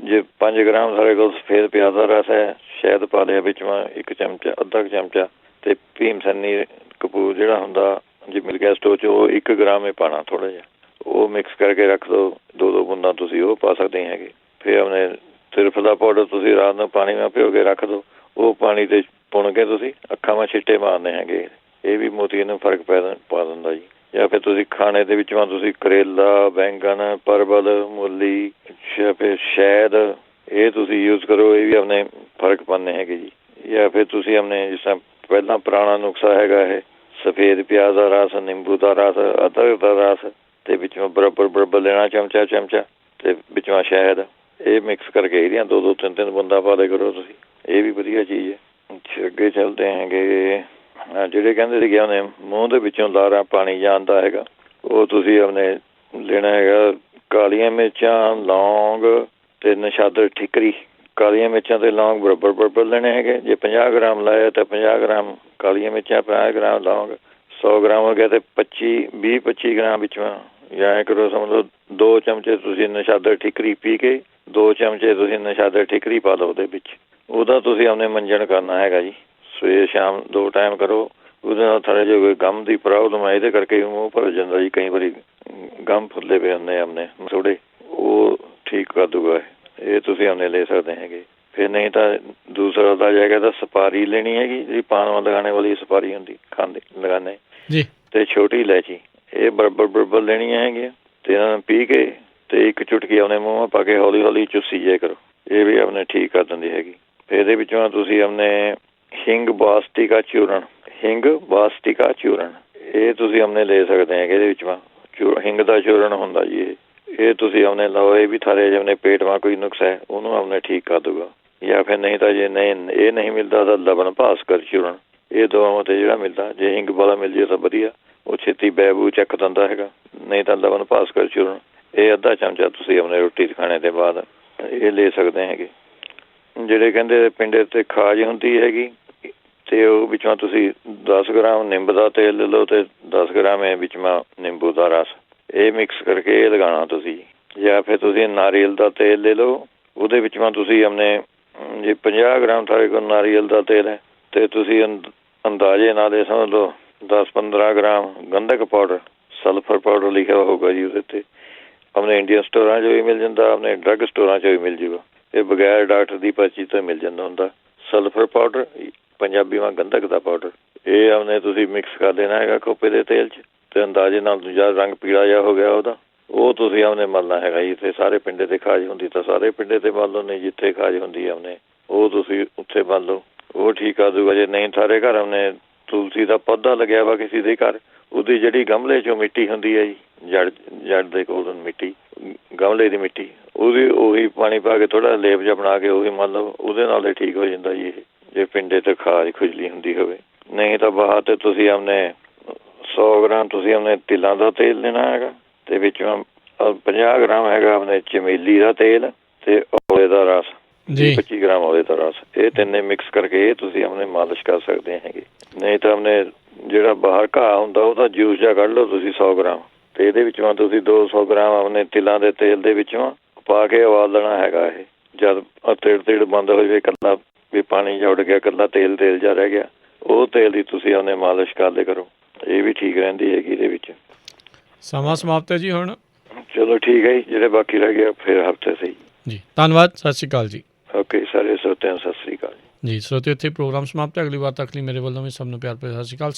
ਜੇ 5 ਗ੍ਰਾਮ ਸਾਡੇ ਕੋਲ ਸਫੇਦ ਪਿਆਜ਼ ਦਾ ਰਸ ਹੈ, ਸ਼ਹਿਦ ਪਾ ਲਿਆ ਵਿੱਚ 1 ਚਮਚਾ, ਅੱਧਾ ਚਮਚਾ, ਤੇ ਭੀਮ ਸੈਨੀ ਕਪੂਰ ਜਿਹੜਾ ਹੁੰਦਾ ਜੇ ਮਿਲ ਗਿਆ ਸਟੋਰ 'ਚ ਉਹ 1 ਗ੍ਰਾਮ ਹੀ ਪਾਉਣਾ ਥੋੜ੍ਹਾ ਜਿਹਾ, ਉਹ ਮਿਕਸ ਕਰਕੇ ਰੱਖ ਦਿਓ, 2 ਬੂੰਦਾਂ ਤੁਸੀਂ ਉਹ ਪਾ ਸਕਦੇ ਹੈਗੇ। ਫਿਰ ਆਪਣੇ ਸਿਰਫ ਦਾ ਪਾਊਡਰ ਤੁਸੀਂ ਰਾਤ ਨੂੰ ਪਾਣੀ ਨਾਲ ਭਿਓ ਕੇ ਰੱਖ ਦਿਓ, ਉਹ ਪਾਣੀ 'ਤੇ ਪੁਣ ਕੇ ਤੁਸੀਂ ਅੱਖਾਂ ਵਿੱਚ ਛਿੱਟੇ ਮਾਰਨੇ ਹੈਗੇ, ਇਹ ਵੀ ਮੋਤੀ ਨੂੰ ਫਰਕ ਪਾ ਦਿੰਦਾ ਜੀ। ਜਾਂ ਫਿਰ ਤੁਸੀਂ ਖਾਣੇ ਦੇ ਵਿੱਚੋਂ ਤੁਸੀਂ ਕਰੇਲਾ, ਬੈਂਗਣ, ਪਰਵਲ, ਮੂਲੀ, ਫਿਰ ਸ਼ਹਿਦ, ਇਹ ਤੁਸੀਂ ਯੂਜ਼ ਕਰੋ, ਇਹ ਵੀ ਆਪਣੇ ਫਰਕ ਪਾਉਂਦੇ ਹੈਗੇ ਜੀ। ਜਾਂ ਫਿਰ ਤੁਸੀਂ ਆਪਣੇ ਜਿਸ ਤਰ੍ਹਾਂ ਪਹਿਲਾਂ ਪੁਰਾਣਾ ਨੁਸਖਾ ਹੈਗਾ ਇਹ ਸਫੇਦ ਪਿਆਜ਼ ਦਾ ਰਸ, ਨਿੰਬੂ ਦਾ ਰਸ, ਅਦਰਕ ਦਾ ਰਸ, ਤੇ ਵਿੱਚੋਂ ਬਰਾਬਰ ਲੈਣਾ ਚਮਚਾ ਤੇ ਵਿੱਚੋਂ ਸ਼ਹਿਦ, ਇਹ ਮਿਕਸ ਕਰਕੇ ਇਹਦੀਆਂ 2-2, 3-3 ਬੂੰਦਾਂ ਪਾ ਲਿਆ ਕਰੋ ਤੁਸੀਂ, ਇਹ ਵੀ ਵਧੀਆ ਚੀਜ਼ ਹੈ। ਅੱਗੇ ਚੱਲਦੇ ਹੈਗੇ ਜਿਹੜੇ ਕਹਿੰਦੇ ਸੀਗੇ ਉਹਨੇ ਮੂੰਹ ਦੇ ਵਿੱਚੋਂ ਲਾਰਾ ਪਾਣੀ ਜਾਂਦਾ ਹੈਗਾ, ਉਹ ਤੁਸੀਂ ਆਪਣੇ ਲੈਣਾ ਹੈਗਾ ਕਾਲੀਆਂ ਮਿਰਚਾਂ, ਲੌਂਗ ਤੇ ਨਸ਼ਾਦਰ ਠਿਕਰੀ, ਕਾਲੀਆਂ ਮਿਰਚਾਂ ਤੇ ਲੌਂਗ ਬਰਾਬਰ ਲੈਣੇ ਹੈਗੇ। ਜੇ 50 ਗ੍ਰਾਮ ਲਾਇਆ ਤਾਂ 50 ਗ੍ਰਾਮ ਕਾਲੀਆਂ ਮਿਰਚਾਂ, 50 ਗ੍ਰਾਮ ਲੌਂਗ, 100 ਗ੍ਰਾਮ ਹੋ ਗਿਆ ਤੇ 20-25 ਗ੍ਰਾਮ ਵਿੱਚੋਂ ਜਾਂ ਕਰੋ ਸਮਝ ਲਓ 2 ਚਮਚੇ ਤੁਸੀਂ ਨਸ਼ਾਦਰ ਠਿਕਰੀ ਪੀ ਕੇ 2 ਚਮਚੇ ਤੁਸੀਂ ਨਸ਼ਾਦਰ ਠਿਕਰੀ ਪਾ ਲਓ ਉਹਦੇ ਵਿੱਚ, ਉਹਦਾ ਤੁਸੀਂ ਆਪਣੇ ਮੰਜਣ ਕਰਨਾ ਹੈਗਾ ਜੀ, ਸਵੇਰ ਸ਼ਾਮ 2 ਟਾਈਮ ਕਰੋ, ਉਹਦੇ ਨਾਲ ਥੋੜ੍ਹਾ ਜਿਹਾ ਕੋਈ ਗਮ ਦੀ ਪ੍ਰੋਬਲਮ ਹੈ, ਇਹਦੇ ਕਰਕੇ ਮੂੰਹ ਭਰ ਜਾਂਦਾ ਜੀ। ਕਈ ਵਾਰੀ ਗਮ ਫੁੱਲੇ ਪਏ ਹੁੰਦੇ ਆਪਣੇ ਥੋੜ੍ਹੇ, ਉਹ ਠੀਕ ਕਰ ਦੂਗਾ ਇਹ ਤੁਸੀਂ ਆਪਣੇ ਲੈ ਸਕਦੇ ਹੈਗੇ। ਫਿਰ ਨਹੀਂ ਤਾਂ ਦੂਸਰਾ ਦਾ ਜਾਏਗਾ ਤਾਂ ਸੁਪਾਰੀ ਲੈਣੀ ਹੈਗੀ, ਜਿਹੜੀ ਪਾਨ ਲਗਾਣੇ ਵਾਲੀ ਸੁਪਾਰੀ ਹੁੰਦੀ, ਖਾਂਦੇ ਲਗਾਉਂਦੇ ਜੀ, ਅਤੇ ਛੋਟੀ ਇਲਾਇਚੀ, ਇਹ ਬਰਾਬਰ ਲੈਣੀਆਂ ਹੈਗੀਆਂ ਅਤੇ ਇਹਨਾਂ ਨੂੰ ਪੀ ਕੇ ਅਤੇ ਇੱਕ ਚੁਟਕੀ ਆਪਣੇ ਮੂੰਹ ਪਾ ਕੇ ਹੌਲੀ ਹੌਲੀ ਚੂਸੀ ਜਾਇਆ ਕਰੋ। ਇਹ ਵੀ ਆਪਣੇ ਠੀਕ ਕਰ ਦਿੰਦੀ ਹੈਗੀ। ਫਿਰ ਇਹਦੇ ਵਿੱਚੋਂ ਤੁਸੀਂ ਆਪਣੇ ਹਿੰਗ ਬਾਸਟਿਕਾ ਚੂਰਨ, ਇਹ ਤੁਸੀਂ ਆਪਣੇ ਲੈ ਸਕਦੇ ਹੈਗੇ। ਇਹਦੇ ਵਿੱਚ ਹਿੰਗ ਦਾ ਚੂਰਨ ਹੁੰਦਾ ਜੀ। ਇਹ ਤੁਸੀਂ ਆਪਣੇ ਲਓ, ਇਹ ਵੀ ਥਾਰੇ ਜੇ ਆਪਣੇ ਪੇਟ ਮਾ ਕੋਈ ਨੁਕਸ ਹੈ ਉਹਨੂੰ ਆਪਣੇ ਠੀਕ ਕਰ ਦੂਗਾ। ਜਾਂ ਫਿਰ ਨਹੀਂ ਤਾਂ ਜੇ ਇਹ ਨਹੀਂ ਮਿਲਦਾ ਤਾਂ ਲਵਣ ਭਾਸਕਰ ਚੂਰਨ, ਇਹ ਦੋਵਾਂ 'ਤੇ ਜਿਹੜਾ ਮਿਲਦਾ, ਜੇ ਹਿੰਗ ਵਾਲਾ ਮਿਲ ਜੇ ਤਾਂ ਵਧੀਆ, ਉਹ ਛੇਤੀ ਬੈਬੂ ਚੱਕ ਦਿੰਦਾ ਹੈਗਾ। ਨਹੀਂ ਤਾਂ ਲਵਣ ਭਾਸਕਰ ਚੂਰਨ, ਇਹ ਅੱਧਾ ਚਮਚਾ ਤੁਸੀਂ ਆਪਣੇ ਰੋਟੀ ਖਾਣੇ ਦੇ ਬਾਅਦ ਇਹ ਲੈ ਸਕਦੇ ਹੈਗੇ। ਜਿਹੜੇ ਕਹਿੰਦੇ ਪਿੰਡੇ 'ਤੇ ਖਾਜ ਹੁੰਦੀ ਹੈਗੀ, ਅਤੇ ਉਹ ਵਿੱਚੋਂ ਤੁਸੀਂ 10 ਗ੍ਰਾਮ ਨਿੰਬ ਦਾ ਤੇਲ ਲੈ ਲਓ ਅਤੇ 10 ਗ੍ਰਾਮ ਇਹ ਵਿੱਚ ਨਿੰਬੂ ਦਾ ਰਸ, ਇਹ ਮਿਕਸ ਕਰਕੇ ਇਹ ਲਗਾਉਣਾ ਤੁਸੀਂ। ਜਾਂ ਫਿਰ ਤੁਸੀਂ ਨਾਰੀਅਲ ਦਾ ਤੇਲ ਲੈ ਲਓ, ਉਹਦੇ ਵਿੱਚ ਤੁਸੀਂ ਆਪਣੇ ਜੇ 50 ਗ੍ਰਾਮ ਤੁਹਾਡੇ ਕੋਲ ਨਾਰੀਅਲ ਦਾ ਤੇਲ ਹੈ ਅਤੇ ਤੁਸੀਂ ਅੰਦਾਜ਼ੇ ਨਾਲ ਇਹ ਸਮਝ ਲਓ 10-15 ਗ੍ਰਾਮ ਗੰਧਕ ਪਾਊਡਰ, ਸਲਫਰ ਪਾਊਡਰ ਲਿਖਿਆ ਹੋਊਗਾ ਜੀ ਉਹਦੇ 'ਤੇ। ਆਪਣੇ ਇੰਡੀਅਨ ਸਟੋਰਾਂ 'ਚ ਵੀ ਮਿਲ ਜਾਂਦਾ, ਆਪਣੇ ਡਰੱਗ ਸਟੋਰਾਂ 'ਚ ਵੀ ਮਿਲ ਜੂਗਾ। ਇਹ ਬਗੈਰ ਡਾਕਟਰ ਦੀ ਪਰਚੀ ਤੋਂ ਮਿਲ ਜਾਂਦਾ ਹੁੰਦਾ। ਸਲਫਰ ਪਾਊਡਰ, ਪੰਜਾਬੀ ਵਾਂ ਗੰਧਕ ਦਾ ਪਾਊਡਰ, ਇਹ ਆਪਣੇ ਤੁਸੀਂ ਮਿਕਸ ਕਰ ਦੇਣਾ ਹੈਗਾ ਖੋਪੇ ਦੇ ਤੇਲ 'ਚ, ਅਤੇ ਅੰਦਾਜ਼ੇ ਨਾਲ ਦੂਜਾ ਰੰਗ ਪੀਲਾ ਜਿਹਾ ਹੋ ਗਿਆ ਉਹਦਾ, ਉਹ ਤੁਸੀਂ ਆਪਣੇ ਮਲਣਾ ਹੈਗਾ ਜੀ। ਇੱਥੇ ਸਾਰੇ ਪਿੰਡੇ 'ਤੇ ਖਾਜ ਹੁੰਦੀ ਤਾਂ ਸਾਰੇ ਪਿੰਡੇ 'ਤੇ ਮਲ ਲਓ, ਨਹੀਂ ਜਿੱਥੇ ਖਾਜ ਹੁੰਦੀ ਆਪਣੇ ਉਹ ਤੁਸੀਂ ਉੱਥੇ ਮਲ ਲਓ, ਉਹ ਠੀਕ ਕਰ ਦੂਗਾ। ਜੇ ਨਹੀਂ ਸਾਰੇ ਘਰ ਆਪਣੇ ਤੁਲਸੀ ਦਾ ਪੌਦਾ ਲੱਗਿਆ ਵਾ ਕਿਸੇ ਦੇ ਘਰ, ਉਹਦੀ ਜਿਹੜੀ ਗਮਲੇ 'ਚੋਂ ਮਿੱਟੀ ਹੁੰਦੀ ਹੈ ਜੀ, ਜੜ ਦੇ ਕੋਲ ਮਿੱਟੀ, ਗਮਲੇ ਦੀ ਮਿੱਟੀ, ਉਹੀ ਪਾਣੀ ਪਾ ਕੇ ਥੋੜ੍ਹਾ ਲੇਪ ਜਿਹਾ ਬਣਾ ਕੇ ਉਹੀ ਮਲ ਲਓ, ਉਹਦੇ ਨਾਲ ਹੀ ਠੀਕ ਹੋ ਜਾਂਦਾ ਜੀ ਇਹ, ਜੇ ਪਿੰਡੇ 'ਤੇ ਖਾਜ ਖੁਜਲੀ ਹੁੰਦੀ ਹੋਵੇ। ਨਹੀਂ ਤਾਂ ਬਾਹਰ 'ਤੇ ਤੁਸੀਂ ਆਪਣੇ 100 ਗ੍ਰਾਮ ਤੁਸੀਂ ਆਪਣੇ ਤਿਲਾਂ ਦਾ ਤੇਲ ਲੈਣਾ ਹੈਗਾ, ਅਤੇ ਵਿੱਚੋਂ 50 ਗ੍ਰਾਮ ਹੈਗਾ ਆਪਣੇ ਚਮੇਲੀ ਦਾ ਤੇਲ ਅਤੇ ਔਲੇ ਦਾ ਰਸ, 25 ਗ੍ਰਾਮ ਔਲੇ ਦਾ ਰਸ, ਇਹ ਤਿੰਨੇ ਮਿਕਸ ਕਰਕੇ ਇਹ ਤੁਸੀਂ ਆਪਣੇ ਮਾਲਿਸ਼ ਕਰ ਸਕਦੇ ਹੈਗੇ। ਨਹੀਂ ਤਾਂ ਆਪਣੇ ਜਿਹੜਾ ਬਾਹਰ ਘਾਹ ਹੁੰਦਾ ਉਹਦਾ ਜੂਸ ਜਿਹਾ ਕੱਢ ਲਓ ਤੁਸੀਂ 100 ਗ੍ਰਾਮ, ਅਤੇ ਇਹਦੇ ਵਿੱਚੋਂ ਤੁਸੀਂ 200 ਗ੍ਰਾਮ ਆਪਣੇ ਤਿਲਾਂ ਦੇ ਤੇਲ ਦੇ ਵਿੱਚੋਂ ਪਾ ਕੇ ਉਬਾਲ ਲੈਣਾ ਹੈਗਾ। ਇਹ ਜਦ ਤਿੜ ਬੰਦ ਹੋ ਜਾਵੇ, ਇਕੱਲਾ ਵੀ ਪਾਣੀ ਜਿਹਾ ਉੱਡ ਗਿਆ, ਇਕੱਲਾ ਤੇਲ ਜਿਹਾ ਰਹਿ ਗਿਆ, ਉਹ ਤੇਲ ਦੀ ਤੁਸੀਂ ਆਪਣੇ ਮਾਲਿਸ਼ ਕਰ ਲਿਆ ਕਰੋ, ਇਹ ਵੀ ਠੀਕ ਰਹਿੰਦੀ ਹੈਗੀ ਇਹਦੇ ਵਿੱਚ। ਸਮਾਂ ਸਮਾਪਤ ਹੈ ਜੀ ਹੁਣ। ਚਲੋ ਠੀਕ ਹੈ ਜੀ, ਜਿਹੜੇ ਬਾਕੀ ਰਹਿ ਗਿਆ ਫਿਰ ਹਫ਼ਤੇ ਸਹੀ ਜੀ। ਧੰਨਵਾਦ, ਸਤਿ ਸ਼੍ਰੀ ਅਕਾਲ ਜੀ। ਓਕੇ, ਸਾਰੇ ਸਰੋਤਿਆਂ ਨੂੰ ਸਤਿ ਸ਼੍ਰੀ ਅਕਾਲ ਜੀ। ਸਰੋਤਿਓ, ਇੱਥੇ ਪ੍ਰੋਗਰਾਮ ਸਮਾਪਤ ਹੈ। ਅਗਲੀ ਵਾਰ ਤੱਕ ਲਈ ਮੇਰੇ ਵੱਲੋਂ ਵੀ ਸਭ ਨੂੰ ਪਿਆਰ ਭਰੀ ਸਤਿ ਸ਼੍ਰੀ ਅਕਾਲ।